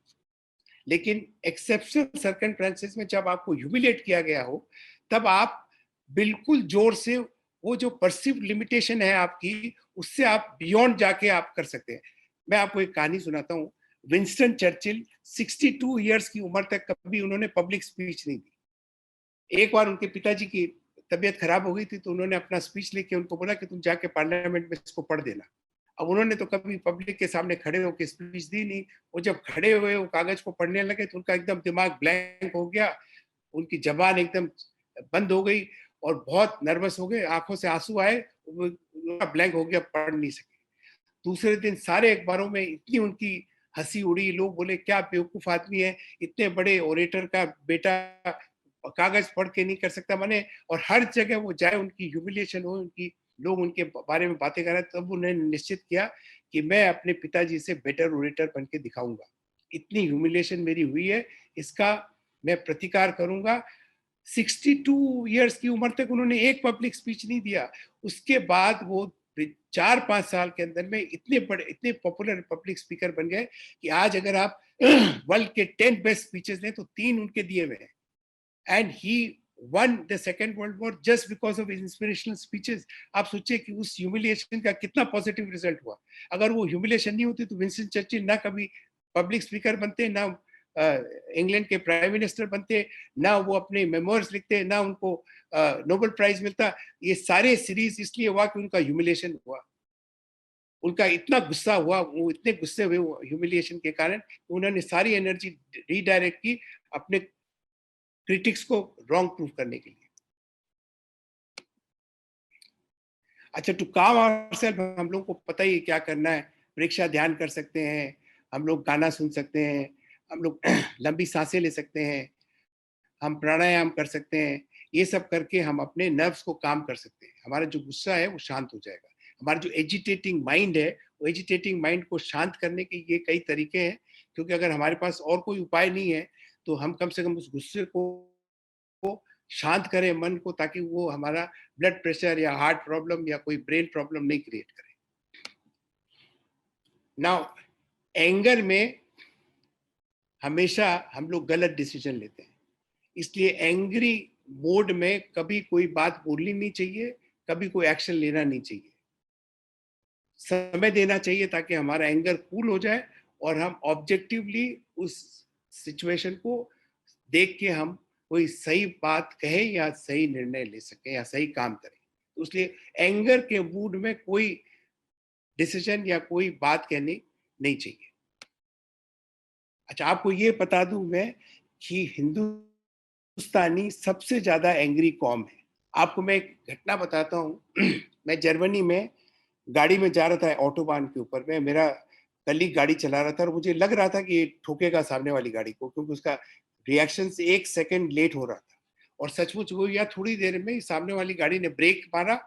लेकिन एक्सेप्शनल सर्कमस्टेंसेस में जब आपको ह्यूमिलेट किया गया हो तब आप बिल्कुल जोर से वो जो परसिव लिमिटेशन है आपकी, उससे आप बियॉन्ड जाके आप कर सकते हैं। मैं आपको एक कहानी सुनाता हूँ। विंस्टन चर्चिल 62 इयर्स की उम्र तक कभी उन्होंने पब्लिक स्पीच नहीं दी। एक बार उनके पिताजी की तबीयत खराब हो गई थी तो उन्होंने अपना स्पीच लेके उनको बोला कि तुम जाके पार्लियामेंट में इसको पढ़ देना। अब उन्होंने तो कभी पब्लिक के सामने खड़े होकर स्पीच दी नहीं। वो जब खड़े हुए वो कागज को पढ़ने लगे तो उनका एकदम दिमाग ब्लैंक हो गया, उनकी जबान एकदम बंद हो गई और बहुत नर्वस हो गए, आंखों से आंसू आए, ब्लैंक हो गया, पढ़ नहीं सके। दूसरे दिन सारे अखबारों में इतनी उनकी हंसी उड़ी, लोग बोले क्या बेवकूफ आदमी है, इतने बड़े ओरेटर का बेटा कागज पढ़ के नहीं कर सकता माने। और हर जगह वो जाए उनकी ह्यूमिलिएशन हो, उनकी लोग उनके बारे में बातें कर रहे, तब उन्होंने निश्चित किया कि मैं अपने पिताजी से बेटर ओरेटर बन के दिखाऊंगा। इतनी ह्यूमिलिएशन मेरी हुई है, इसका मैं प्रतिकार करूंगा। 62 इयर्स की उम्र तक उन्होंने एक पब्लिक स्पीच नहीं दिया। उसके बाद वो 4-5 साल के अंदर में इतने बड़े, इतने पॉपुलर पब्लिक स्पीकर बन गए कि आज अगर आप वर्ल्ड के 10 बेस्ट स्पीचेस लें तो 3 उनके दिए हुए हैं। And he one the second world war just because of inspirational speeches. आप सोचिए कि उस ह्यूमिलिएशन का कितना पॉजिटिव रिजल्ट हुआ। अगर वो ह्यूमिलिएशन नहीं होती तो विंस्टन चर्चिल ना कभी पब्लिक स्पीकर बनते, ना इंग्लैंड के प्राइम मिनिस्टर बनते, ना वो अपने मेमोर्स लिखते, ना उनको नोबेल प्राइज मिलता। ये सारे सीरीज इसलिए हुआ कि उनका ह्यूमिलेशन हुआ, उनका इतना गुस्सा हुआ, वो इतने गुस्से हुए ह्यूमिलिएशन के कारण, उन्होंने सारी एनर्जी रीडायरेक्ट की अपने क्रिटिक्स को रॉन्ग प्रूफ करने के लिए। अच्छा, टू काम आवरसेल्फ हम लोग को पता ही है क्या करना है। परीक्षा ध्यान कर सकते हैं, हम लोग गाना सुन सकते हैं, हम लोग लंबी सांसें ले सकते हैं, हम प्राणायाम कर सकते हैं। ये सब करके हम अपने नर्व्स को काम कर सकते हैं, हमारा जो गुस्सा है वो शांत हो जाएगा। हमारा जो एजिटेटिंग माइंड है, वो एजिटेटिंग माइंड को शांत करने के ये कई तरीके हैं, क्योंकि अगर हमारे पास और कोई उपाय नहीं है तो हम कम से कम उस गुस्से को शांत करें मन को, ताकि वो हमारा ब्लड प्रेशर या हार्ट प्रॉब्लम या कोई ब्रेन प्रॉब्लम नहीं क्रिएट करे। नाउ, एंगर में हमेशा हम लोग गलत डिसीजन लेते हैं, इसलिए एंग्री मोड में कभी कोई बात बोलनी नहीं चाहिए, कभी कोई एक्शन लेना नहीं चाहिए। समय देना चाहिए ताकि हमारा एंगर कूल हो जाए और हम ऑब्जेक्टिवली उस सिचुएशन को देख के हम कोई सही बात कहें या सही निर्णय ले सकें या सही काम करें। तो इसलिए एंगर के मूड में कोई डिसीजन या कोई बात कहनी नहीं चाहिए। अच्छा, आपको ये बता दूं मैं कि हिंदुस्तानी सबसे ज्यादा एंग्री कौम है। आपको मैं एक घटना बताता हूँ। मैं जर्मनी में गाड़ी में जा रहा था ऑटोबान के ऊपर में, मेरा कलीग गाड़ी चला रहा था और मुझे लग रहा था कि ये ठोकेगा सामने वाली गाड़ी को, क्योंकि उसका रिएक्शन से 1 सेकंड लेट हो रहा था। और सचमुच वो या थोड़ी देर में सामने वाली गाड़ी ने ब्रेक मारा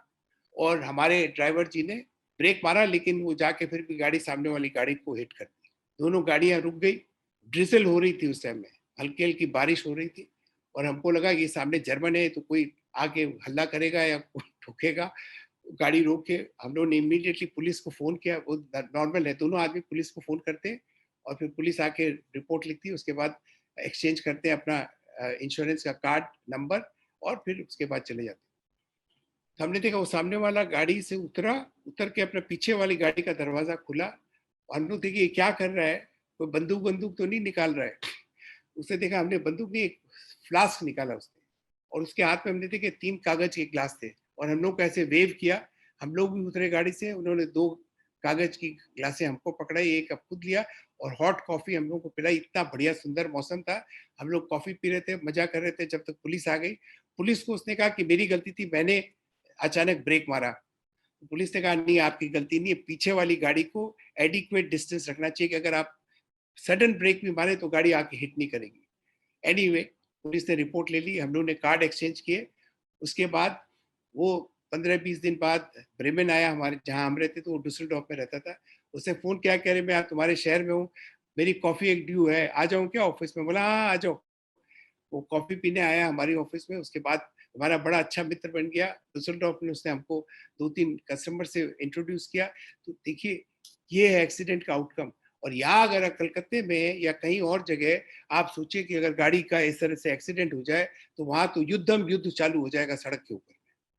और हमारे ड्राइवर जी ने ब्रेक मारा, लेकिन वो जाके फिर भी गाड़ी सामने वाली गाड़ी को हिट कर दी। दोनों गाड़ियां रुक गई। ड्रिजल हो रही थी उस टाइम में, हल्की हल्की बारिश हो रही थी, और हमको लगा कि सामने जर्मन है तो कोई आके हल्ला करेगा या ठोकेगा। गाड़ी रोक के हम लोगों ने इमीडिएटली पुलिस को फोन किया। वो नॉर्मल है, दोनों आदमी पुलिस को फोन करते हैं और फिर पुलिस आके रिपोर्ट लिखती है, उसके बाद एक्सचेंज करते हैं अपना इंश्योरेंस का कार्ड नंबर, और फिर उसके बाद चले जाते हैं। तो हमने देखा वो सामने वाला गाड़ी से उतरा, उतर के अपने पीछे वाली गाड़ी का दरवाजा खुला, और हम लोग देखिए क्या कर रहा है, कोई बंदूक बंदूक तो नहीं निकाल रहा है। उसने देखा, हमने बंदूक नहीं, एक फ्लास्क निकाला उसने, और उसके हाथ में हमने देखे 3 कागज के गिलास थे, और हम लोग को ऐसे वेव किया। हम लोग भी उतरे गाड़ी से, उन्होंने 2 कागज की गिलासें हमको पकड़ाई, एक अब खुद लिया, और हॉट कॉफी हम लोग को पिलाई। इतना बढ़िया सुंदर मौसम था, हम लोग कॉफी पी रहे थे, मजा कर रहे थे, जब तक पुलिस आ गई। पुलिस को उसने कहा कि मेरी गलती थी, मैंने अचानक ब्रेक मारा। पुलिस ने कहा नहीं, आपकी गलती नहीं है, पीछे वाली गाड़ी को एडिक्वेट डिस्टेंस रखना चाहिए कि अगर आप सडन ब्रेक भी मारे तो गाड़ी आके हिट नहीं करेगी। एनीवे, पुलिस ने रिपोर्ट ले ली, हम लोगों ने कार्ड एक्सचेंज किए। उसके बाद वो 15-20 दिन बाद ब्रेमेन आया, हमारे जहाँ हम रहते थे, वो डुसलडॉर्फ में रहता था। उसने फोन किया, कह रहे मैं तुम्हारे शहर में हूँ, मेरी कॉफी एक ड्यू है, आ जाऊँ क्या ऑफिस में? बोला हाँ आ जाओ। वो कॉफी पीने आया हमारी ऑफिस में। उसके बाद हमारा बड़ा अच्छा मित्र बन गया डुसलडॉर्फ में। उसने हमको 2-3 कस्टमर से इंट्रोड्यूस किया। तो देखिए, ये है एक्सीडेंट का आउटकम। और यहाँ अगर कलकत्ते में या कहीं और जगह आप सोचिए कि अगर गाड़ी का इस तरह से एक्सीडेंट हो जाए तो वहां तो युद्ध चालू हो जाएगा सड़क के ऊपर।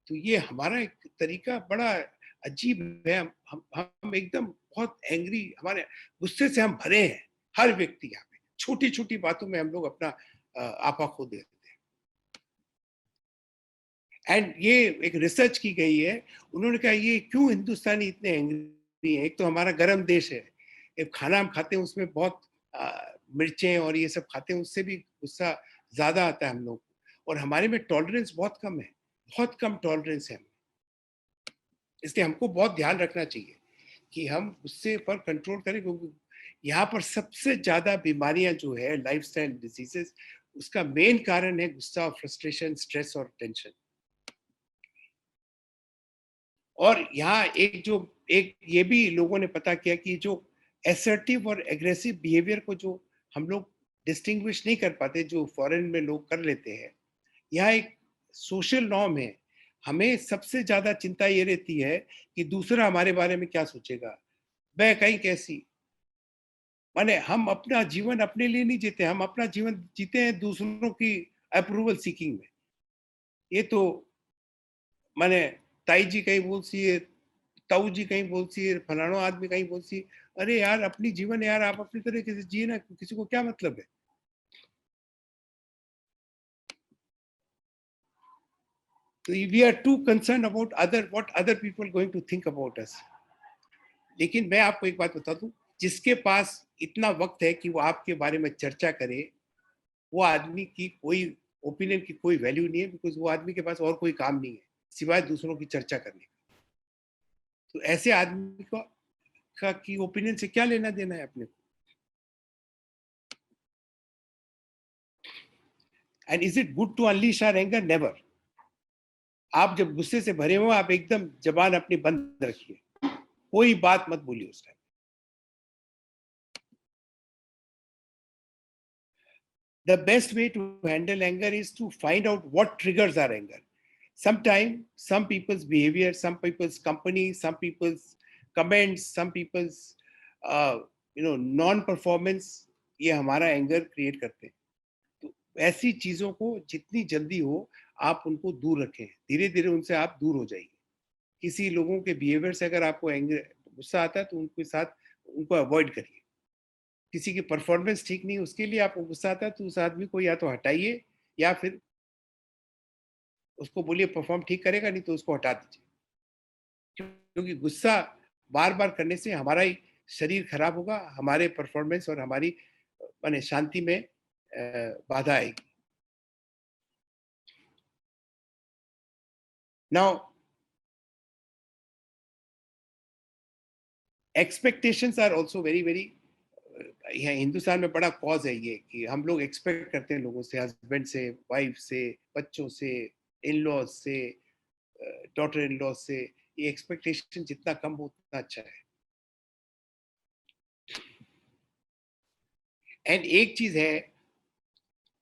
तो ये हमारा एक तरीका बड़ा अजीब है। हम एकदम बहुत एंग्री, हमारे गुस्से से हम भरे हैं, हर व्यक्ति यहाँ पे छोटी छोटी बातों में हम लोग अपना आपा खो देते हैं। एंड ये एक रिसर्च की गई है, उन्होंने कहा ये क्यों हिंदुस्तानी इतने एंग्री हैं। एक तो हमारा गर्म देश है, एक खाना हम खाते हैं उसमें बहुत मिर्चें और ये सब खाते हैं, उससे भी गुस्सा ज्यादा आता है हम लोग को। और हमारे में टॉलरेंस बहुत कम है, बहुत कम टॉलरेंस है। इसलिए हमको बहुत ध्यान रखना चाहिए कि हम गुस्से पर कंट्रोल करें, क्योंकि यहाँ पर सबसे ज्यादा बीमारियां जो है लाइफस्टाइल डिजीजेस, उसका मेन कारण है गुस्सा, फ्रस्ट्रेशन, स्ट्रेस और टेंशन। और यहाँ एक ये भी लोगों ने पता किया कि जो एसर्टिव और एग्रेसिव बिहेवियर को जो हम लोग डिस्टिंग्विश नहीं कर पाते, जो फॉरेन में लोग कर लेते हैं, यहाँ एक सोशल नॉर्म है। हमें सबसे ज्यादा चिंता ये रहती है कि दूसरा हमारे बारे में क्या सोचेगा, वह कहीं कैसी। माने हम अपना जीवन अपने लिए नहीं जीते, हम अपना जीवन जीते हैं दूसरों की अप्रूवल सीकिंग में। ये तो माने ताई जी कहीं बोलती है, ताऊ जी कहीं बोलती है, फलाना आदमी कहीं बोलती है। अरे यार, अपनी जीवन यार आप अपनी तरीके से जिए ना, किसी को क्या मतलब है। तो we are too concern about what other people going to think about us. लेकिन मैं आपको एक बात बता दूं, जिसके पास इतना वक्त है कि वो आपके बारे में चर्चा करे, वो आदमी की कोई ओपिनियन की कोई वैल्यू नहीं है, बिकॉज वो आदमी के पास और कोई काम नहीं है सिवाय दूसरों की चर्चा करने का। तो ऐसे आदमी का की ओपिनियन से क्या लेना देना है अपने को? And is it good to unleash our anger? Never. आप जब गुस्से से भरे हो, आप एकदम जबान अपनी बंद रखिए, कोई बात मत बोलिए उस time. The best way to handle anger is to find out what triggers our anger. Sometimes some people's behavior, some people's company, some people's comments, some people's non-performance, ये हमारा एंगर क्रिएट करते हैं। तो ऐसी चीजों को जितनी जल्दी हो आप उनको दूर रखें, धीरे धीरे उनसे आप दूर हो जाइए। किसी लोगों के बिहेवियर से अगर आपको एंगर गुस्सा आता है तो उनके साथ उनको अवॉइड करिए। किसी की परफॉर्मेंस ठीक नहीं, उसके लिए आपको गुस्सा आता है तो उस आदमी को या तो हटाइए या फिर उसको बोलिए परफॉर्म ठीक करेगा, नहीं तो उसको हटा दीजिए। क्योंकि गुस्सा बार बार करने से हमारा ही शरीर खराब होगा, हमारे परफॉर्मेंस और हमारी माने शांति में बाधा आएगी। Now expectations are also very very, यहाँ हिंदुस्तान में बड़ा कॉज है ये कि हम लोग एक्सपेक्ट करते हैं लोगों से, हस्बैंड से, वाइफ से, बच्चों से, इन लॉज से, डॉटर इन लॉ से। ये एक्सपेक्टेशन जितना कम हो उतना अच्छा है। एंड एक चीज है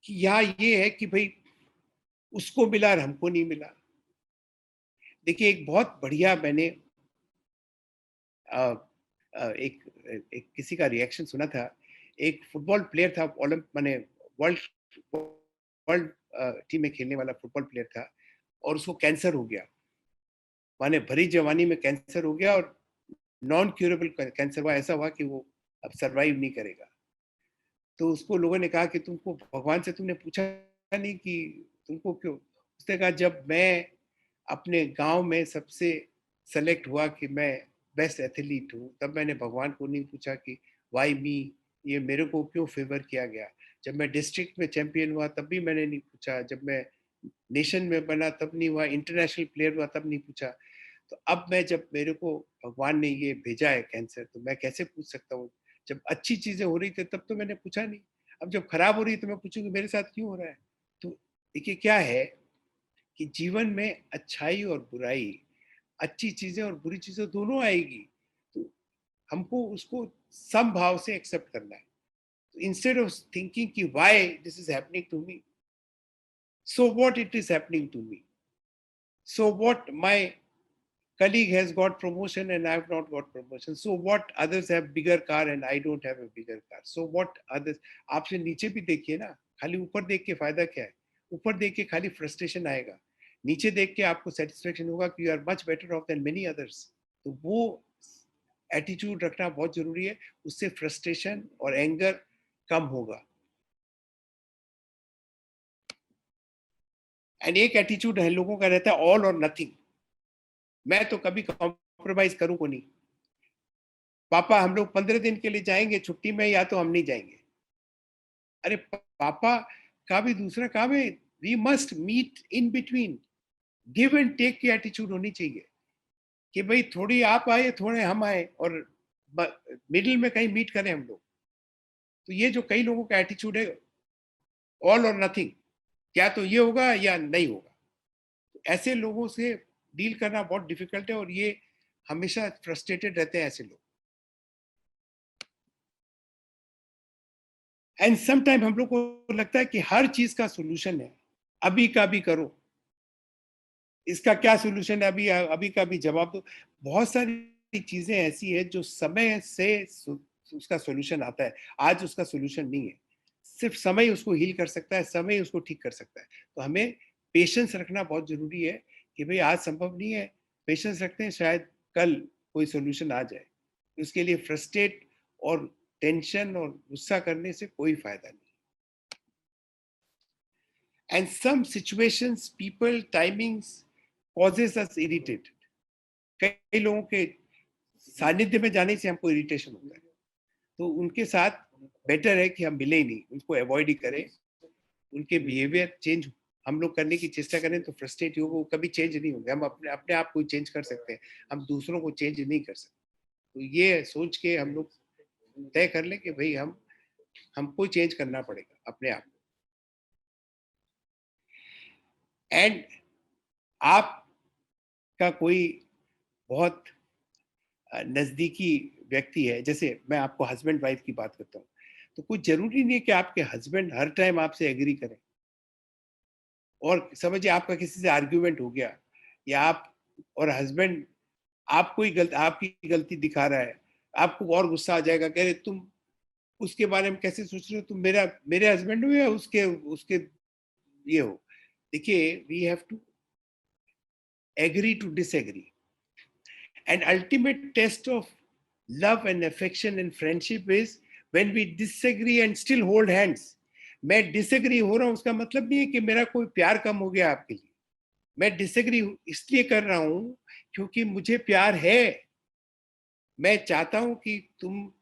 कि यहाँ ये है कि भाई उसको मिला और हमको नहीं मिला। देखिए एक बहुत बढ़िया मैंने एक एक किसी का रिएक्शन सुना था। एक फुटबॉल प्लेयर था, ओलंप माने वर्ल्ड वर्ल्ड टीम में खेलने वाला फुटबॉल प्लेयर था, और उसको कैंसर हो गया। माने भरी जवानी में कैंसर हो गया, और नॉन क्यूरेबल कैंसर हुआ। ऐसा हुआ कि वो अब सरवाइव नहीं करेगा। तो उसको लोगों ने कहा कि तुमको भगवान से तुमने पूछा नहीं कि तुमको क्यों? उसने कहा जब मैं अपने गांव में सबसे सेलेक्ट हुआ कि मैं बेस्ट एथलीट हूँ, तब मैंने भगवान को नहीं पूछा कि वाई मी, ये मेरे को क्यों फेवर किया गया। जब मैं डिस्ट्रिक्ट में चैंपियन हुआ तब भी मैंने नहीं पूछा, जब मैं नेशन में बना तब नहीं हुआ, इंटरनेशनल प्लेयर हुआ तब नहीं पूछा। तो अब मैं जब मेरे को भगवान ने ये भेजा है कैंसर, तो मैं कैसे पूछ सकता हूँ? जब अच्छी चीजें हो रही थी तब तो मैंने पूछा नहीं, अब जब खराब हो रही है तो मैं पूछूंगी मेरे साथ क्यों हो रहा है? तो देखिए क्या है कि जीवन में अच्छाई और बुराई, अच्छी चीजें और बुरी चीजें दोनों आएगी। तो हमको उसको समभाव से एक्सेप्ट करना है। तो इंस्टेड ऑफ थिंकिंग कि why this is happening to me, so what it is happening to me, so what my colleague has got promotion and I have not got promotion. So what? Others have bigger car and I don't have a bigger car. So what others? आपसे नीचे भी देखिए ना, खाली ऊपर देख के फायदा क्या है? ऊपर देख के खाली फ्रस्ट्रेशन आएगा, नीचे देख के आपको सेटिस्फेक्शन होगा कि you are much better off than many others. तो वो एटीट्यूड रखना बहुत जरूरी है, उससे फ्रस्ट्रेशन और एंगर कम होगा। एंड एक एटीट्यूड है लोगों का रहता है ऑल और नथिंग। मैं तो कभी कॉम्प्रोमाइज करूँ को नहीं। पापा हम लोग 15 दिन के लिए जाएंगे छुट्टी में, या तो हम नहीं जाएंगे। अरे पापा का भी दूसरा काम है, we must meet in between. Give and take की एटीट्यूड होनी चाहिए कि भाई थोड़ी आप आए थोड़े हम आए, और मिडिल में कहीं मीट करें हम लोग। तो ये जो कई लोगों का एटीट्यूड है ऑल और नथिंग, क्या तो ये होगा या नहीं होगा, तो ऐसे लोगों से डील करना बहुत डिफिकल्ट है, और ये हमेशा फ्रस्ट्रेटेड रहते हैं ऐसे लोग। एंड समटाइम हम लोग को लगता है कि हर चीज का सोल्यूशन है, अभी का भी करो, इसका क्या सोल्यूशन है, अभी अभी का भी जवाब दो। बहुत सारी चीजें ऐसी है जो समय से उसका सोल्यूशन आता है, आज उसका सोल्यूशन नहीं है। सिर्फ समय उसको हील कर सकता है, समय उसको ठीक कर सकता है। तो हमें पेशेंस रखना बहुत जरूरी है कि भाई आज संभव नहीं है, पेशेंस रखते हैं, शायद कल कोई सोल्यूशन आ जाए। उसके लिए फ्रस्ट्रेट और टेंशन और गुस्सा करने से कोई फायदा नहीं। And some situations, people, timings, causes us irritated. कई लोगों के सानिध्य में जाने से हमको इरिटेशन होता है, तो उनके साथ बेटर है कि हम मिले ही नहीं, उनको अवॉइड ही करें. उनके बिहेवियर चेंज हम लोग करने की चेष्टा करें तो फ्रस्ट्रेट ही होगा, वो कभी चेंज नहीं होंगे. हम अपने अपने आप को चेंज कर सकते हैं, हम दूसरों को चेंज नहीं कर सकते. तो ये सोच के हम लोग तय कर लें कि भाई हमको चेंज करना पड़ेगा अपने आप. एंड आपका कोई बहुत नजदीकी व्यक्ति है, जैसे मैं आपको हस्बैंड वाइफ की बात करता हूँ, तो कुछ जरूरी नहीं है कि आपके हस्बैंड हर टाइम आपसे एग्री करें. और समझिए आपका किसी से आर्ग्यूमेंट हो गया, या आप और हस्बैंड आपको ही आपकी गलती दिखा रहा है, आपको और गुस्सा आ जाएगा, कह रहे तुम उसके बारे में कैसे सोच रहे हो, तुम मेरे हस्बैंड हो या उसके उसके ये हो. देखिए, we have to agree to disagree. An ultimate test of love and affection and friendship is when we disagree and still hold hands. मैं डिसएग्री हो रहा हूं उसका मतलब नहीं है कि मेरा कोई प्यार कम हो गया आपके लिए. मैं डिसएग्री इसलिए कर रहा हूं क्योंकि मुझे प्यार है. मैं चाहता हूं कि तुम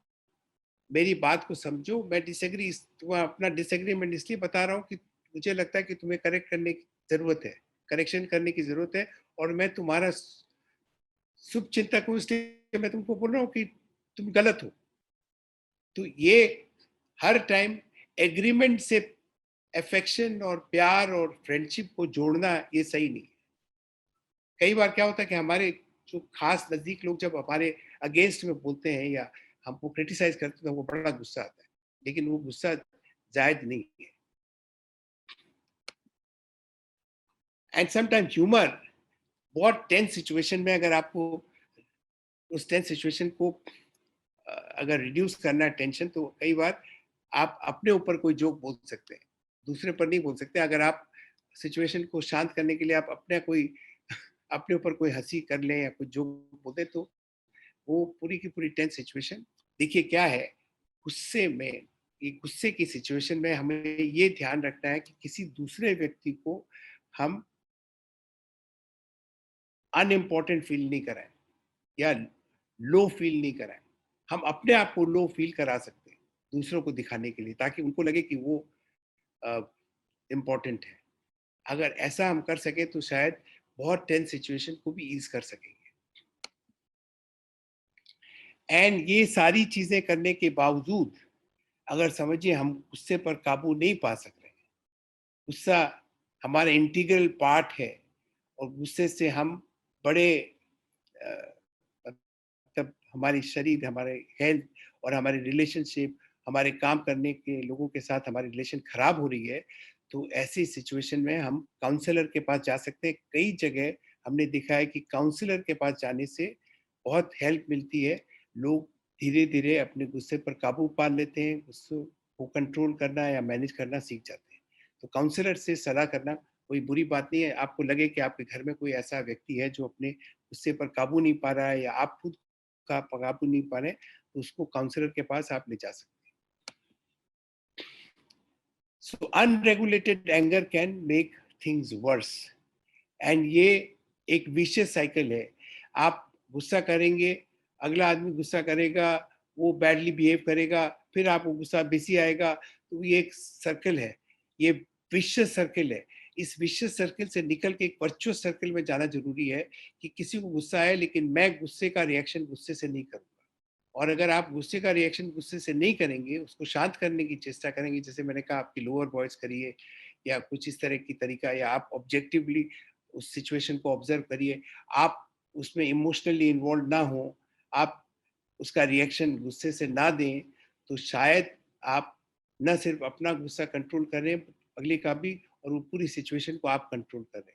मेरी बात को समझो. मैं डिसएग्री तुम्हें अपना डिसएग्रीमेंट इसलिए बता रहा हूं कि मुझे लगता है कि तुम्हें करेक्ट करने की जरूरत है, करेक्शन करने की जरूरत है, और मैं तुम्हारा शुभ चिंतक हूं, इसलिए मैं तुमको बोल रहा हूं कि तुम गलत हो. तो ये हर टाइम एग्रीमेंट से अफेक्शन और प्यार और फ्रेंडशिप को जोड़ना ये सही नहीं है. कई बार क्या होता है कि हमारे जो खास नजदीक लोग जब हमारे अगेंस्ट में बोलते हैं या हमको क्रिटिसाइज करते हैं तो हमको बड़ा गुस्सा आता है, लेकिन वो गुस्सा जायज नहीं है. एंड समटाइम ह्यूमर बहुत टेंस सिचुएशन में, अगर आपको उस टेंस सिचुएशन को अगर रिड्यूस करना है टेंशन, तो कई बार आप अपने ऊपर कोई जोक बोल सकते हैं, दूसरे पर नहीं बोल सकते. अगर आप सिचुएशन को शांत करने के लिए आप अपने ऊपर कोई हंसी कर लें या कोई जोक बोल दें, तो वो पूरी की पूरी टेंस सिचुएशन. देखिए क्या है, गुस्से में, ये गुस्से की सिचुएशन में हमें ये ध्यान रखना है कि किसी दूसरे व्यक्ति को हम अनइम्पॉर्टेंट फील नहीं कराएं या लो फील नहीं कराएं. हम अपने आप को लो फील करा सकते हैं दूसरों को दिखाने के लिए, ताकि उनको लगे कि वो इम्पोर्टेंट है. अगर ऐसा हम कर सके तो शायद बहुत टेंस सिचुएशन को भी ईज कर सकेंगे. एंड ये सारी चीजें करने के बावजूद अगर समझिए हम गुस्से पर काबू नहीं पा सक रहे, गुस्सा हमारा इंटीग्रल पार्ट है, और गुस्से से हम बड़े मतलब हमारी शरीर, हमारे हेल्थ और हमारी रिलेशनशिप, हमारे काम करने के लोगों के साथ हमारी रिलेशन खराब हो रही है, तो ऐसी सिचुएशन में हम काउंसलर के पास जा सकते हैं. कई जगह हमने देखा है कि काउंसलर के पास जाने से बहुत हेल्प मिलती है. लोग धीरे धीरे अपने गुस्से पर काबू पा लेते हैं, गुस्से को कंट्रोल करना या मैनेज करना सीख जाते हैं. तो काउंसलर से सलाह करना कोई बुरी बात नहीं है. आपको लगे कि आपके घर में कोई ऐसा व्यक्ति है जो अपने गुस्से पर काबू नहीं पा रहा है, या आप खुद का काबू नहीं पा रहे, तो उसको काउंसलर के पास आप ले जा सकते हैं. So unregulated anger can make things worse. And ये एक विशियस साइकिल है. आप गुस्सा करेंगे, अगला आदमी गुस्सा करेगा, वो बैडली बिहेव करेगा, फिर आपको गुस्सा बेसी आएगा, तो ये एक सर्कल है, ये विशियस सर्कल है. इस विशियस सर्कल से निकल के एक वर्चुअस सर्कल में जाना जरूरी है कि किसी को गुस्सा आए लेकिन मैं गुस्से का रिएक्शन गुस्से से नहीं करूंगा. और अगर आप गुस्से का रिएक्शन गुस्से से नहीं करेंगे, उसको शांत करने की चेष्टा करेंगे, जैसे मैंने कहा आपकी लोअर वॉइस करिए या कुछ इस तरह की तरीका, या आप ऑब्जेक्टिवली उस सिचुएशन को ऑब्जर्व करिए, आप उसमें इमोशनली इन्वॉल्व ना हो, आप उसका रिएक्शन गुस्से से ना दें, तो शायद आप न सिर्फ अपना गुस्सा कंट्रोल करें, अगले का भी, और वो पूरी सिचुएशन को आप कंट्रोल करें.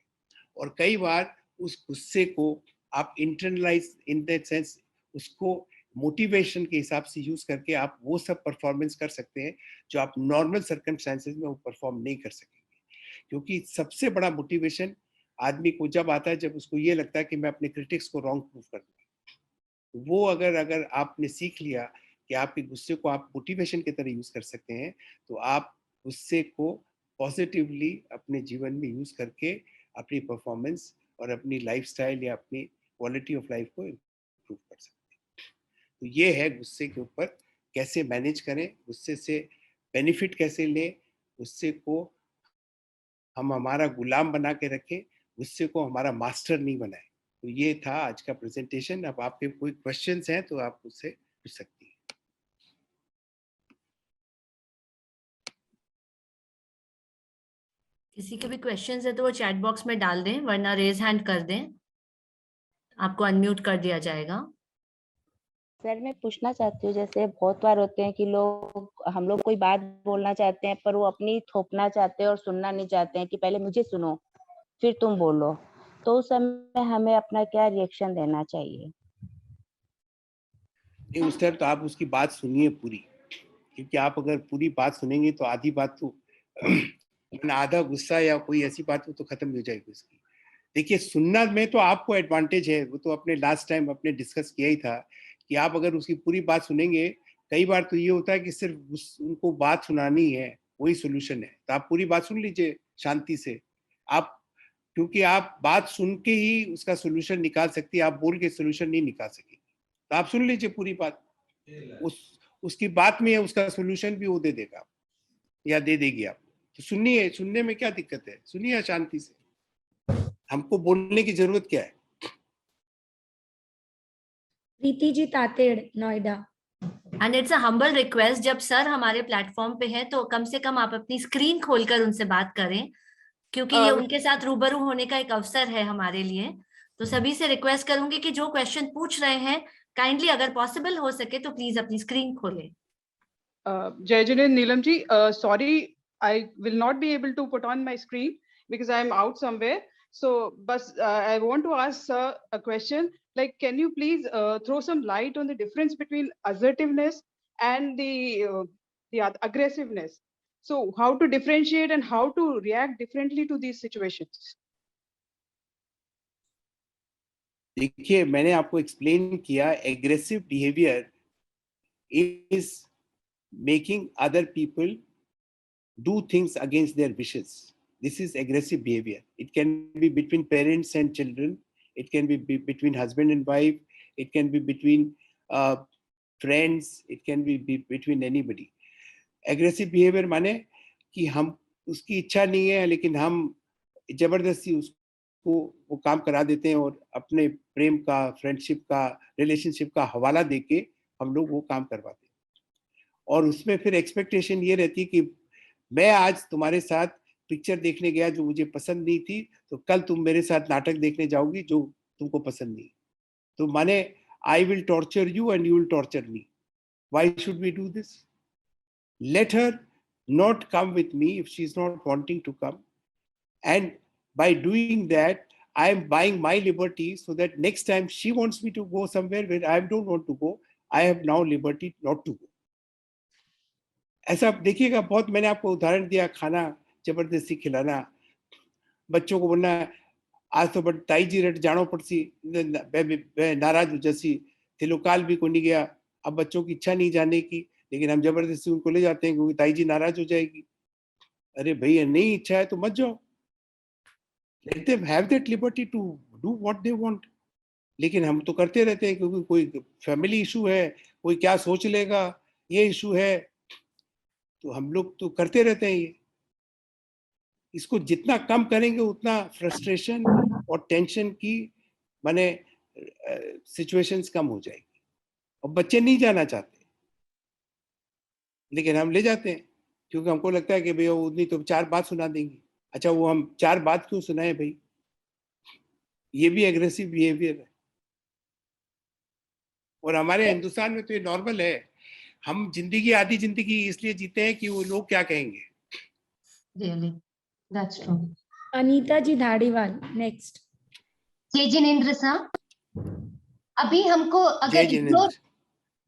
और कई बार उस गुस्से को आप इंटरनलाइज इन दैट सेंस, उसको मोटिवेशन के हिसाब से यूज करके आप वो सब परफॉर्मेंस कर सकते हैं जो आप नॉर्मल सर्कमस्टेंसेस में वो परफॉर्म नहीं कर सकेंगे. क्योंकि सबसे बड़ा मोटिवेशन आदमी को जब आता है जब उसको ये लगता है कि मैं अपने क्रिटिक्स को रॉन्ग प्रूव कर दूँ. वो अगर अगर आपने सीख लिया कि आपके गुस्से को आप मोटिवेशन की तरह यूज कर सकते हैं, तो आप गुस्से को पॉजिटिवली अपने जीवन में यूज करके अपनी परफॉर्मेंस और अपनी लाइफस्टाइल या अपनी क्वालिटी ऑफ लाइफ को इम्प्रूव कर सकते हैं। तो ये है गुस्से के ऊपर कैसे मैनेज करें, गुस्से से बेनिफिट कैसे लें, गुस्से को हम हमारा गुलाम बना के रखें, गुस्से को हमारा मास्टर नहीं बनाए। तो ये था आज का प्रेजेंटेशन। अब आपके कोई क्वेश्चंस हैं तो आप उससे पूछ सकती हैं। किसी के भी क्वेश्चंस है तो वो चैट बॉक्स में डाल दें, वरना रेज हैंड कर दें, आपको अनम्यूट कर दिया जाएगा। सर मैं पूछना चाहती हूँ, जैसे बहुत बार होते हैं कि हम लोग कोई बात बोलना चाहते हैं पर वो अपनी थोपना चाहते हैं और सुनना नहीं चाहते हैं कि पहले मुझे सुनो फिर तुम बोलो, तो उस समय हमें अपना क्या रिएक्शन देना चाहिए? नहीं, उस टाइम तो आप उसकी बात सुनिए पूरी, क्योंकि आप अगर पूरी बात सुनेंगे तो आधी बात तो आधा गुस्सा या कोई ऐसी बात हो तो खत्म हो जाएगी उसकी। देखिए, सुनना में तो आपको एडवांटेज है, वो तो अपने लास्ट टाइम अपने डिस्कस किया ही था कि आप अगर उसकी पूरी बात सुनेंगे, कई बार तो ये होता है कि सिर्फ उनको बात सुनानी है, वही सोल्यूशन है। तो आप पूरी बात सुन लीजिए शांति से, आप, क्योंकि आप बात सुन के ही उसका सोल्यूशन निकाल सकती है, आप बोल के सोल्यूशन नहीं निकाल सकेंगे। तो आप सुन लीजिए पूरी बात, उसकी बात में उसका सोल्यूशन भी वो दे देगा या दे देगी आप। तो सुनिए, सुनने में क्या दिक्कत है, सुनिए शांति से, हमको बोलने की जरूरत क्या है। Priti ji Tated, Noida. And it's a humble request, जब सर हमारे प्लेटफॉर्म पे है तो कम से कम आप अपनी स्क्रीन खोलकर उनसे बात करें, क्योंकि ये उनके साथ रूबरू होने का एक अवसर है हमारे लिए। तो सभी से रिक्वेस्ट करूंगी कि जो क्वेश्चन पूछ रहे हैं, काइंडली अगर पॉसिबल हो सके तो प्लीज अपनी स्क्रीन खोलें। Jai Jinesh, Neelam ji, sorry, I will not be able to put on my screen because I am out somewhere. So, but I want to ask sir a question. Like, can you please throw some light on the difference between assertiveness and the aggressiveness? So, how to differentiate and how to react differently to these situations? देखिए, मैंने आपको एक्सप्लेन किया, aggressive behaviour is making other people do things against their wishes. This is aggressive behavior. It can be between parents and children. It can be between husband and wife. It can be between friends. It can be between anybody. Aggressive behavior माने कि हम, उसकी इच्छा नहीं है लेकिन हम जबरदस्ती उसको वो काम करा देते हैं और अपने प्रेम का, फ्रेंडशिप का, रिलेशनशिप का हवाला देके हम लोग वो काम करवाते हैं। और उसमें फिर एक्सपेक्टेशन ये रहती कि मैं आज तुम्हारे साथ पिक्चर देखने गया जो मुझे पसंद नहीं थी, तो कल तुम मेरे साथ नाटक देखने जाओगी जो तुमको पसंद नहीं। तो माने I will torture you and you will torture me. Why should we do this? Let her not come with me if she's not wanting to come, and by doing that I am buying my liberty so that next time she wants me to go somewhere where I don't want to go, I have now liberty not to go. ऐसा देखिएगा, बहुत मैंने आपको उदाहरण दिया, खाना जबरदस्ती खिलाना, बच्चों को बोलना आज तो बट ताई जी रट जानो पड़सी, नाराज हो जैसी थिलो काल भी को नहीं गया। अब बच्चों की इच्छा नहीं जाने की, लेकिन हम जबरदस्ती उनको ले जाते हैं क्योंकि ताई जी नाराज हो जाएगी। अरे भैया, नहीं इच्छा है तो मत जाओ, let them have that liberty to do what they want. लेकिन हम तो करते रहते हैं क्योंकि कोई फैमिली इशू है, कोई क्या सोच लेगा, ये इशू है, तो हम लोग तो करते रहते हैं ये। इसको जितना कम करेंगे उतना फ्रस्ट्रेशन और टेंशन की माने सिचुएशंस कम हो जाएगी। और बच्चे नहीं जाना चाहते लेकिन हम ले जाते हैं क्योंकि हमको लगता है कि भैया उतनी तो 4 बात सुना देंगी। अच्छा, वो हम 4 बात क्यों सुनाए भाई? ये भी एग्रेसिव बिहेवियर है। और हमारे हिंदुस्तान में तो ये नॉर्मल है। हम जिंदगी, आधी जिंदगी इसलिए जीते हैं कि वो लोग क्या कहेंगे। Really, that's true. Anita ji Dhariwal, next. जय जिनेंद्र सर, अभी हमको अगर इग्नोर,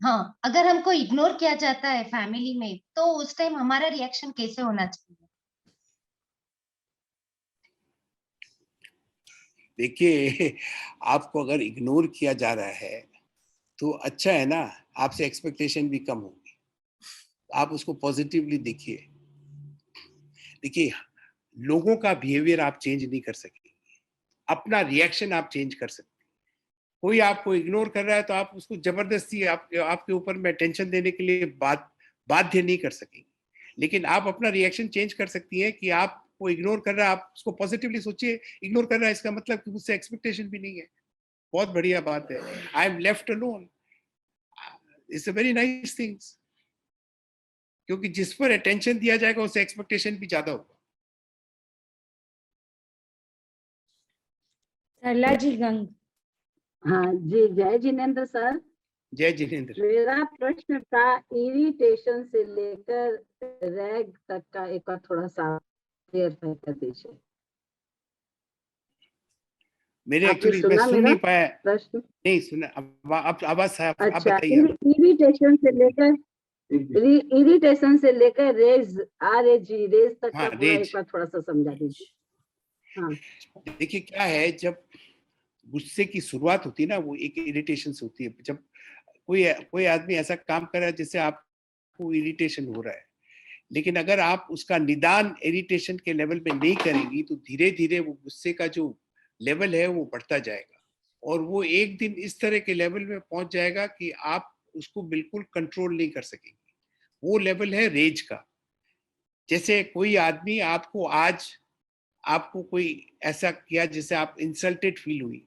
हाँ, अगर हमको इग्नोर किया जाता है फैमिली में, तो उस टाइम हमारा रिएक्शन कैसे होना चाहिए? देखिए, आपको अगर इग्नोर किया जा रहा है तो अच्छा है ना, आपसे एक्सपेक्टेशन भी कम होगी। आप उसको पॉजिटिवली देखिए। देखिए, लोगों का बिहेवियर आप चेंज नहीं कर सकेंगे, अपना रिएक्शन आप चेंज कर सकते हैं। कोई आपको इग्नोर कर रहा है तो आप उसको जबरदस्ती आपके ऊपर में टेंशन देने के लिए बाध्य नहीं कर सकेंगे, लेकिन आप अपना रिएक्शन चेंज कर सकती हैं कि आपको इग्नोर कर रहा है, आप उसको पॉजिटिवली सोचिए। इग्नोर कर रहा है इसका मतलब कि मुझसे एक्सपेक्टेशन भी नहीं है, बहुत बढ़िया बात है, I am left alone, it's a very nice things, क्योंकि जिस पर अटेंशन दिया जाएगा उससे एक्सपेक्टेशन भी ज्यादा होगा। सरला जी गंग। हाँ जी, जय जिनेंद्र सर। जय जिनेंद्र। मेरा प्रश्न था इरिटेशन से लेकर रैग तक का, एक बार थोड़ा सा क्लियर कर दीजिए। मेरे आपने एक्चुअली मैं सुना सुन मेरा नहीं पाया, प्रश्न? नहीं सुना, अब आवाज आप अच्छा, बताइए। इरिटेशन से लेकर इरिटेशन से लेकर रेज रेज तक हाँ, का पूरा रेज। एक बार थोड़ा सा समझा दीजिए। हाँ, देखिए क्या है, जब गुस्से की शुरुआत होती है ना, वो एक इरिटेशन से होती है। जब कोई कोई आदमी ऐसा काम कर रहा है जिससे आपको इरिटेशन हो रहा है, लेकिन अगर आप उसका निदान इरिटेशन के लेवल पे नहीं करेंगी तो धीरे धीरे वो गुस्से का जो लेवल है वो बढ़ता जाएगा, और वो एक दिन इस तरह के लेवल में पहुंच जाएगा कि आप उसको बिल्कुल कंट्रोल नहीं कर सकेंगे। वो लेवल है रेज का। जैसे कोई आदमी आपको आज, आपको कोई ऐसा किया जिससे आप इंसल्टेड फील हुई,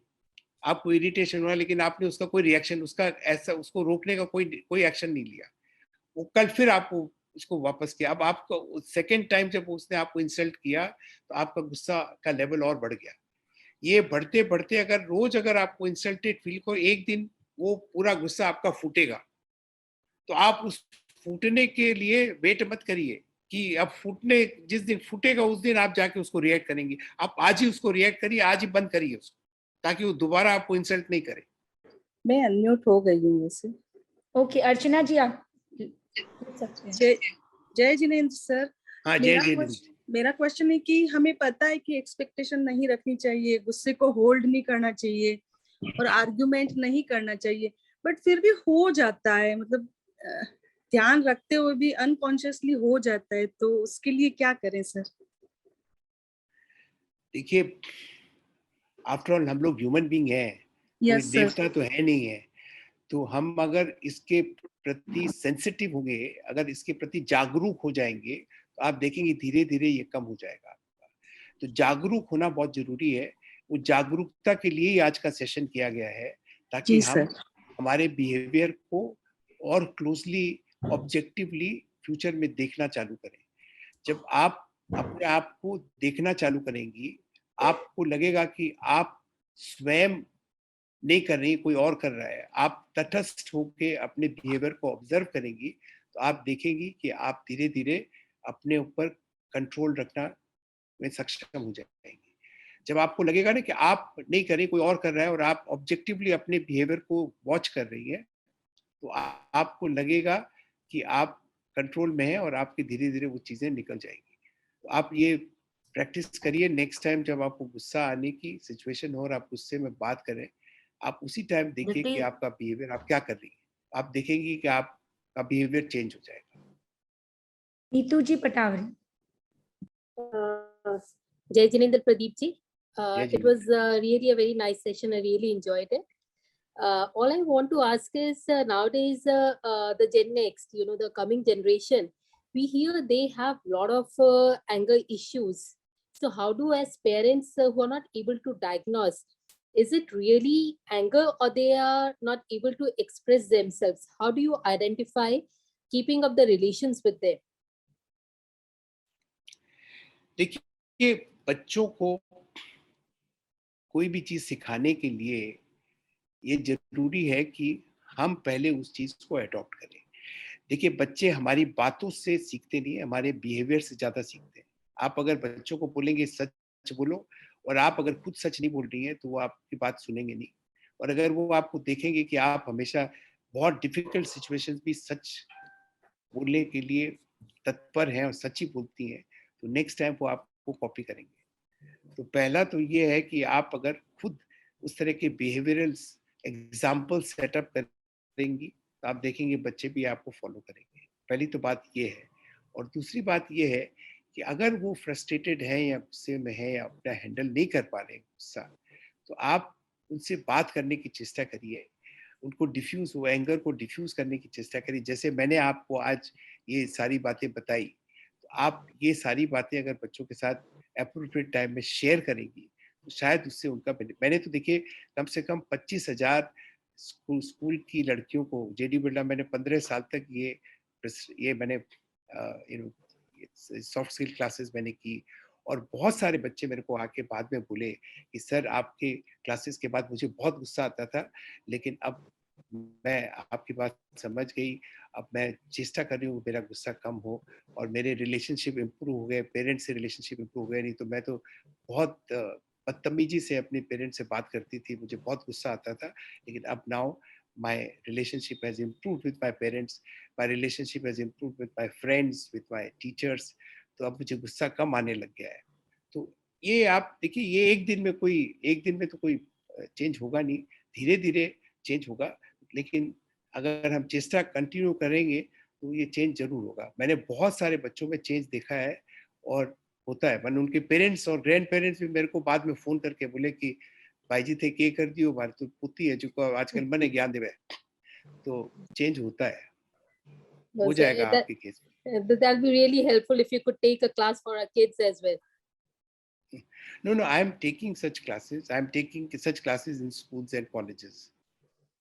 आपको इरिटेशन हुआ, लेकिन आपने उसका कोई रिएक्शन, उसका ऐसा उसको रोकने का कोई एक्शन नहीं लिया, वो कल फिर आपको उसको वापस किया। अब आपको सेकेंड टाइम जब उसने आपको इंसल्ट किया तो आपका गुस्सा का लेवल और बढ़ गया। ये बढ़ते बढ़ते अगर रोज अगर आपको इंसल्टेड फील को, एक दिन वो पूरा गुस्सा आपका फूटेगा, तो आप उस फूटने के लिए वेट मत करिए कि अब फूटने, जिस दिन फूटेगा उस दिन आप जाके उसको रिएक्ट करेंगे। आप आज ही उसको रिएक्ट करिए, आज ही बंद करिए उसको, ताकि वो दोबारा आपको इंसल्ट नहीं करे। मैं अनम्यूट हो गई हूँ वैसे। ओके, अर्चना जी आप पूछ सकते हैं। जय जिनेंद्र सर। हाँ, जय जिनेंद्र। मेरा क्वेश्चन है कि हमें पता है कि एक्सपेक्टेशन नहीं रखनी चाहिए, गुस्से को होल्ड नहीं करना चाहिए और आर्ग्यूमेंट नहीं करना चाहिए, बट फिर भी हो जाता है, मतलब ध्यान रखते हुए भी अनकॉन्शियसली हो जाता है, तो उसके लिए क्या करें सर? देखिए, आफ्टर ऑल हम लोग ह्यूमन बीइंग हैं, कोई यस सर। देवता तो है नहीं है। तो हम अगर इसके प्रति सेंसिटिव होंगे, अगर इसके प्रति जागरूक हो जाएंगे, तो आप देखेंगे धीरे धीरे ये कम हो जाएगा आपका। तो जागरूक होना बहुत जरूरी है। वो जागरूकता के लिए ही आज का सेशन किया गया है, ताकि जी हम सर। हमारे बिहेवियर को और क्लोजली, ऑब्जेक्टिवली फ्यूचर में देखना चालू करें। जब आप अपने आप को देखना चालू करेंगी, आपको लगेगा कि आप स्वयं नहीं कर रही, कोई और कर रहा है, आप तटस्थ होके अपने बिहेवियर को ऑब्जर्व करेंगी, तो आप देखेंगी कि आप धीरे धीरे अपने ऊपर कंट्रोल रखना में सक्षम हो जाएंगे। जब आपको लगेगा ना कि आप नहीं कर रही, कोई और कर रहा है, और आप ऑब्जेक्टिवली अपने बिहेवियर को वॉच कर रही है, तो आपको लगेगा कि आप कंट्रोल में है और आपकी धीरे धीरे वो चीजें निकल जाएंगी। तो आप ये प्रैक्टिस करिए। नेक्स्ट टाइम जब आपको गुस्सा आने की सिचुएशन हो और आप गुस्से में बात करें, आप उसी टाइम देखिए कि आपका बिहेवियर, आप क्या कर रही है, आप देखेंगे कि आपका बिहेवियर चेंज हो जाएगा। नीतू जी Patawari. Jai Jinendra Pradeep ji. Jai It was really a very nice session. I really enjoyed it. All I want to ask is nowadays the Gen Next, you know, the coming generation, we hear they have a lot of anger issues. So how do as parents who are not able to diagnose, is it really anger or they are not able to express themselves? How do you identify keeping up the relations with them? देखिए, बच्चों को कोई भी चीज सिखाने के लिए ये जरूरी है कि हम पहले उस चीज को अडॉप्ट करें। देखिए, बच्चे हमारी बातों से सीखते नहीं है, हमारे बिहेवियर से ज्यादा सीखते हैं। आप अगर बच्चों को बोलेंगे सच बोलो, और आप अगर खुद सच नहीं बोल रही हैं, तो वो आपकी बात सुनेंगे नहीं। और अगर वो आपको देखेंगे कि आप हमेशा बहुत डिफिकल्ट सिचुएशंस भी सच बोलने के लिए तत्पर हैं और सच ही बोलती हैं, तो नेक्स्ट टाइम वो आपको कॉपी करेंगे। तो पहला तो ये है कि आप अगर खुद उस तरह के बिहेवियरल एग्जाम्पल सेटअप करेंगी, तो आप देखेंगे बच्चे भी आपको फॉलो करेंगे। पहली तो बात ये है। और दूसरी बात ये है कि अगर वो फ्रस्ट्रेटेड है या गुस्से में है या अपना हैंडल नहीं कर पा रहे गुस्सा, तो आप उनसे बात करने की चेष्टा करिए, उनको डिफ्यूज वो एंगर को डिफ्यूज करने की चेष्टा करिए। जैसे मैंने आपको आज ये सारी बातें बताई, तो आप ये सारी बातें अगर बच्चों के साथ अप्रोप्रिएट टाइम में शेयर करेंगी तो शायद उससे उनका मैंने तो देखिए कम से कम 25,000 स्कूल की लड़कियों को जेडी बिरला, मैंने 15 साल तक ये मैंने सॉफ्ट स्किल क्लासेस मैंने की, और बहुत सारे बच्चे मेरे को आके बाद में बोले कि सर आपके क्लासेस के बाद मुझे बहुत गुस्सा आता था, लेकिन अब मैं आपकी बात समझ गई, अब मैं चेष्टा कर रही हूँ मेरा गुस्सा कम हो और मेरे रिलेशनशिप इम्प्रूव हो गए, पेरेंट्स से रिलेशनशिप इम्प्रूव हो गए। नहीं तो मैं तो बहुत बदतमीजी से अपने पेरेंट्स से बात करती थी, मुझे बहुत गुस्सा आता था, लेकिन अब now my relationship has improved with my parents, my relationship has improved with my friends, with my teachers, तो अब मुझे गुस्सा कम आने लग गया है। तो ये आप देखिए, ये एक दिन में तो कोई चेंज होगा नहीं, धीरे धीरे चेंज होगा, लेकिन अगर हम चेष्टा कंटिन्यू करेंगे तो ये चेंज जरूर होगा। मैंने बहुत सारे बच्चों में चेंज देखा है और होता है। मैंने उनके पेरेंट्स और ग्रैंड पेरेंट्स भी मेरे को बाद में फोन करके बोले कि भाई जी थे के कर दियो, मारे तो पुती है जो आजकल मने ज्ञान देवे, तो चेंज होता है, हो जाएगा आपके केस में। That'll be really helpful if you could take a class for our kids as well. No, I am taking such classes. I am taking such classes in schools and colleges.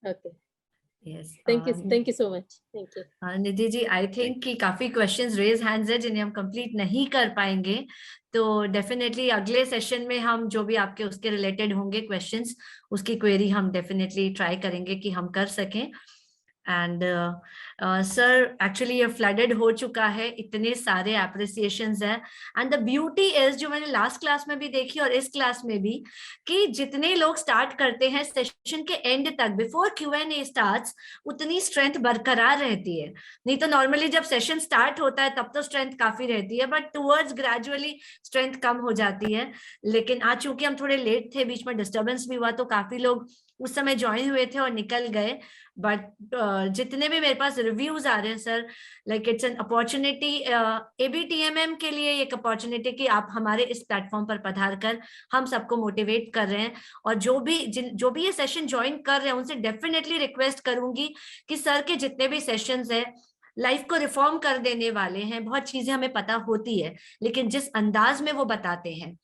Okay. Yes. Thank you so much. Thank you. Nidhi ji, I think कि काफी क्वेश्चंस रेज हैंड्स है जिन्हें हम कंप्लीट नहीं कर पाएंगे, तो डेफिनेटली अगले सेशन में हम जो भी आपके उसके रिलेटेड होंगे क्वेश्चंस, उसकी क्वेरी हम डेफिनेटली ट्राई करेंगे कि हम कर सकें। एंड सर एक्चुअली ये फ्लडेड हो चुका है, इतने सारे एप्रिसिएशंस हैं, एंड द ब्यूटी इज, जो मैंने लास्ट क्लास में भी देखी और इस क्लास में भी, कि जितने लोग स्टार्ट करते हैं सेशन के एंड तक, बिफोर Q&A स्टार्ट्स, उतनी स्ट्रेंथ बरकरार रहती है। नहीं तो नॉर्मली जब सेशन स्टार्ट होता है तब तो स्ट्रेंथ काफी रहती है, बट टूवर्ड्स ग्रेजुअली स्ट्रेंथ कम हो जाती है। लेकिन आज चूंकि हम थोड़े लेट थे, बीच में डिस्टर्बेंस भी हुआ, तो काफी लोग उस समय ज्वाइन हुए थे और निकल गए, बट जितने भी मेरे पास रिव्यूज आ रहे हैं sir, like it's an opportunity, ABTMM के लिए एक अपॉर्चुनिटी कि आप हमारे इस प्लेटफॉर्म पर पधार कर हम सबको मोटिवेट कर रहे हैं, और जो भी ये सेशन ज्वाइन कर रहे हैं उनसे डेफिनेटली रिक्वेस्ट करूंगी कि सर के जितने भी सेशंस हैं लाइफ को रिफॉर्म कर देने वाले हैं। बहुत चीजें हमें पता होती है, लेकिन जिस अंदाज में वो बताते हैं,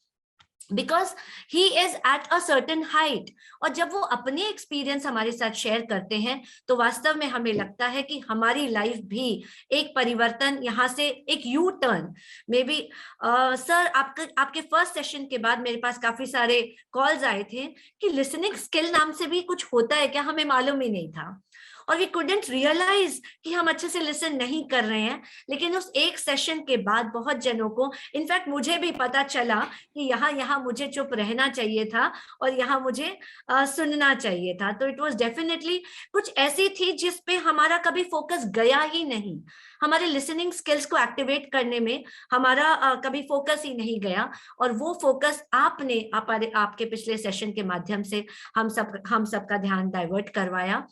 because he is at a certain height, और जब वो अपने एक्सपीरियंस हमारे साथ शेयर करते हैं तो वास्तव में हमें लगता है कि हमारी लाइफ भी एक परिवर्तन, यहाँ से एक U turn may be. Sir आपके फर्स्ट सेशन के बाद मेरे पास काफी सारे कॉल्स आए थे कि लिसनिंग स्किल नाम से भी कुछ होता है क्या, हमें मालूम ही नहीं था, और वी कुडंट रियलाइज कि हम अच्छे से लिसन नहीं कर रहे हैं। लेकिन उस एक सेशन के बाद बहुत जनों को, इनफैक्ट मुझे भी पता चला कि यहाँ मुझे चुप रहना चाहिए था और यहाँ मुझे सुनना चाहिए था। तो इट वाज डेफिनेटली कुछ ऐसी थी जिस पे हमारा कभी फोकस गया ही नहीं, हमारे लिसनिंग स्किल्स को एक्टिवेट करने में हमारा कभी फोकस ही नहीं गया, और वो फोकस आपके पिछले सेशन के माध्यम से हम सबका ध्यान डाइवर्ट करवाया।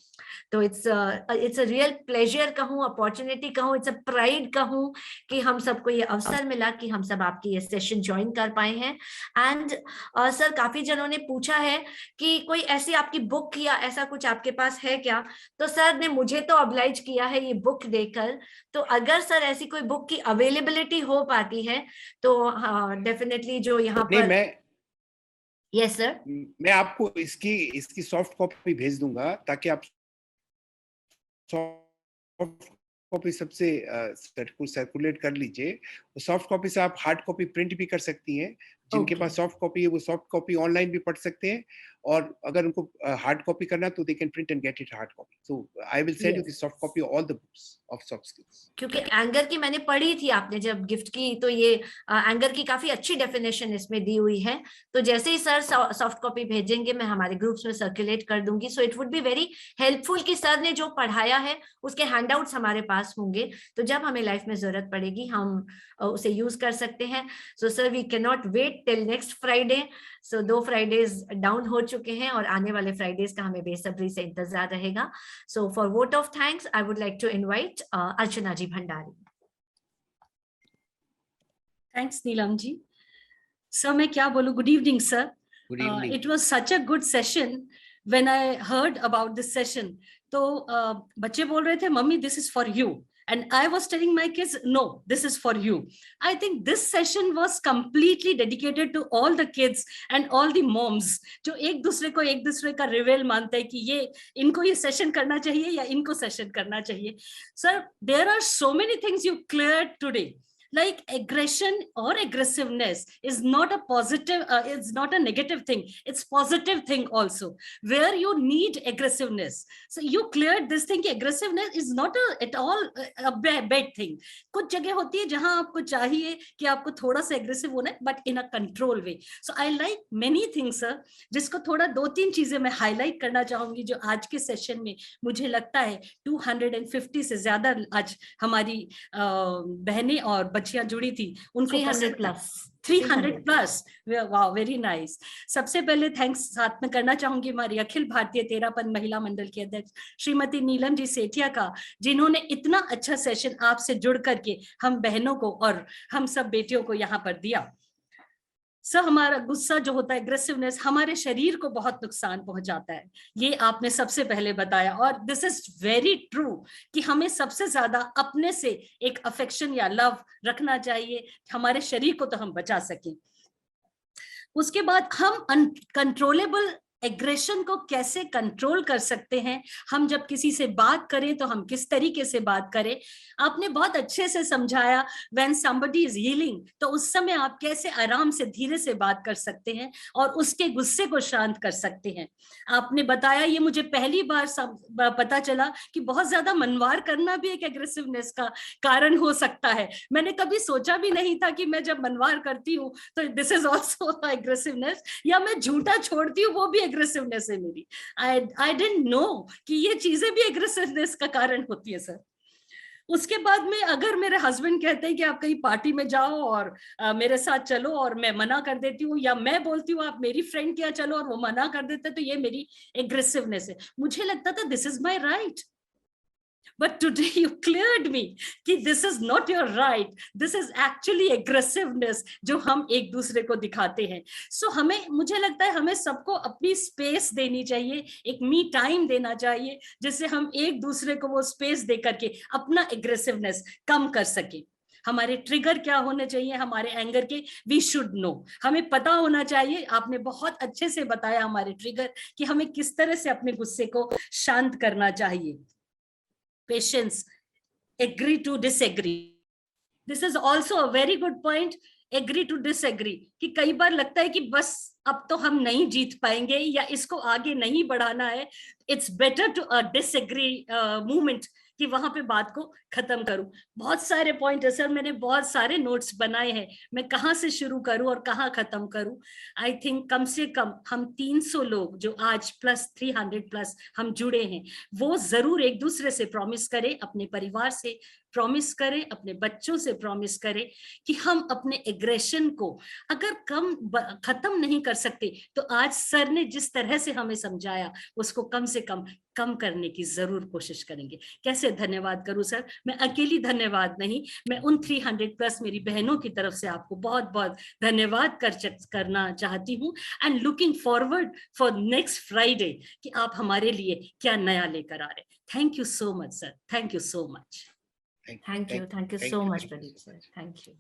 तो इट्स अ रियल प्लेजर कहूँ, अपॉर्चुनिटी कहूँ, इट्स अ प्राइड कहूँ कि हम सबको ये अवसर मिला कि हम सब आपकी ये सेशन ज्वाइन कर पाए हैं। एंड सर काफी जनों ने पूछा है कि कोई ऐसी आपकी बुक या ऐसा कुछ आपके पास है क्या, तो सर ने मुझे तो ऑब्लाइज किया है ये बुक देकर, तो अगर सर ऐसी कोई बुक की अवेलेबिलिटी हो पाती है तो डेफिनेटली जो यहाँ पर। यस सर, मैं आपको इसकी सॉफ्ट कॉपी भेज दूंगा, ताकि आप सॉफ्ट कॉपी सबसे सर्कुलेट कर लीजिए। सॉफ्ट कॉपी से आप हार्ड कॉपी प्रिंट भी कर सकती हैं। जिनके पास सॉफ्ट कॉपी है वो सॉफ्ट कॉपी ऑनलाइन भी पढ़ सकते हैं, और अगर उनको हार्ड कॉपी करना तो they can print and get it hard copy. So I will send you the soft copy all the books of soft skills. क्योंकि एंगर की मैंने पढ़ी थी, आपने जब गिफ्ट की, तो ये एंगर की काफी अच्छी डेफिनेशन इसमें दी हुई है। तो जैसे ही सर सॉफ्ट कॉपी भेजेंगे मैं हमारे ग्रुप्स में सर्कुलेट कर दूंगी। So it would be very helpful कि सर ने जो पढ़ाया है उसके हैंडआउट्स हमारे पास होंगे, तो जब हमें लाइफ में जरूरत पड़ेगी हम उसे यूज कर सकते हैं। So sir we can not wait till next Friday. So 2 Fridays down हो चुके हैं और आने वाले फ्राइडेज का हमें बेसब्री से इंतजार रहेगा। So for vote of thanks I would like to invite Archana ji Bhandari. Thanks Neelam ji. Sir मैं क्या बोलूं, good evening sir. Good evening. It was such a good session. When I heard about this session, तो बच्चे बोल रहे थे mummy this is for you, and I was telling my kids no, this is for you. I think this session was completely dedicated to all the kids and all the moms जो एक दूसरे का रिवेल मानते हैं कि ये इनको ये सेशन करना चाहिए या इनको सेशन करना चाहिए. Sir, there are so many things you cleared today. Like aggression or aggressiveness is not a positive, it's not a negative thing. It's positive thing also, where you need aggressiveness. So you cleared this thing. Aggressiveness is not at all a bad thing. कुछ जगह होती है जहां आपको चाहिए कि आपको थोड़ा सा aggressive होना है, but in a control way. So I like many things, sir. जिसको थोड़ा 2-3 चीजें मैं highlight करना चाहूंगी जो आज के सेशन में मुझे लगता है 250 से ज्यादा आज हमारी बहनें और बच्चियां जुड़ी थी, उनको 300 प्लस. Wow, very nice. सबसे पहले थैंक्स साथ में करना चाहूंगी हमारी अखिल भारतीय तेरापन महिला मंडल की अध्यक्ष श्रीमती नीलम जी सेठिया का, जिन्होंने इतना अच्छा सेशन आपसे जुड़ करके हम बहनों को और हम सब बेटियों को यहाँ पर दिया. सर, हमारा गुस्सा जो होता है, एग्रेसिवनेस, हमारे शरीर को बहुत नुकसान पहुंचाता है. ये आपने सबसे पहले बताया, और दिस इज वेरी ट्रू कि हमें सबसे ज्यादा अपने से एक अफेक्शन या लव रखना चाहिए, हमारे शरीर को तो हम बचा सकें. उसके बाद हम अनकंट्रोलेबल एग्रेशन को कैसे कंट्रोल कर सकते हैं. हम जब किसी से बात करें तो हम किस तरीके से बात करें. आपने बहुत अच्छे से समझाया व्हेन समबडी इज हीलिंग, तो उस समय आप कैसे आराम से धीरे से बात कर सकते हैं और उसके गुस्से को शांत कर सकते हैं. आपने बताया, ये मुझे पहली बार पता चला कि बहुत ज्यादा मनवार करना भी एक एग्रेसिवनेस का कारण हो सकता है. मैंने कभी सोचा भी नहीं था कि मैं जब मनवार करती हूँ तो दिस इज ऑल्सो एग्रेसिवनेस, या मैं झूठा छोड़ती हूँ वो भी एग्रेसिवनेस है मेरी. आई डिडंट नो कि ये चीजें भी एग्रेसिवनेस का कारण होती है, सर. उसके बाद में अगर मेरे हस्बैंड कहते हैं कि आप कहीं पार्टी में जाओ और मेरे साथ चलो, और मैं मना कर देती हूँ, या मैं बोलती हूँ आप मेरी फ्रेंड के यहाँ चलो और वो मना कर देते, तो ये मेरी एग्रेसिवनेस है. मुझे लगता था this is my right, but today you cleared me कि this is not your right, this is actually aggressiveness जो हम एक दूसरे को दिखाते हैं. So मुझे लगता है हमें सबको अपनी स्पेस देनी चाहिए, एक मी टाइम देना चाहिए, जिससे हम एक दूसरे को वो स्पेस दे करके अपना एग्रेसिवनेस कम कर सके. हमारे ट्रिगर क्या होने चाहिए, हमारे एंगर के, वी शुड नो, हमें पता होना चाहिए. आपने बहुत अच्छे से बताया हमारे ट्रिगर कि हमें किस तरह से अपने गुस्से को शांत करना चाहिए. Patience, agree to disagree. This is also a very good point. Agree to disagree. कि कई बार लगता है कि बस अब तो हम नहीं जीत पाएंगे या इसको आगे नहीं बढ़ाना है. It's better to disagree movement कि वहां पे बात को खत्म करूं. बहुत सारे पॉइंट है सर, मैंने बहुत सारे नोट्स बनाए हैं, मैं कहाँ से शुरू करूं और कहाँ खत्म करूं. आई थिंक कम से कम हम 300 लोग जो आज प्लस 300 प्लस हम जुड़े हैं, वो जरूर एक दूसरे से प्रॉमिस करें, अपने परिवार से प्रॉमिस करें, अपने बच्चों से प्रॉमिस करें कि हम अपने एग्रेशन को अगर खत्म नहीं कर सकते तो आज सर ने जिस तरह से हमें समझाया उसको कम से कम करने की जरूर कोशिश करेंगे. कैसे धन्यवाद करूं सर, मैं अकेली धन्यवाद नहीं, मैं उन 300 प्लस मेरी बहनों की तरफ से आपको बहुत बहुत धन्यवाद करना चाहती हूँ. And looking forward for next Friday कि आप हमारे लिए क्या नया लेकर आ रहे. Thank you so much sir, thank you so much. Thank you so much, Pradeep sir. Thank you.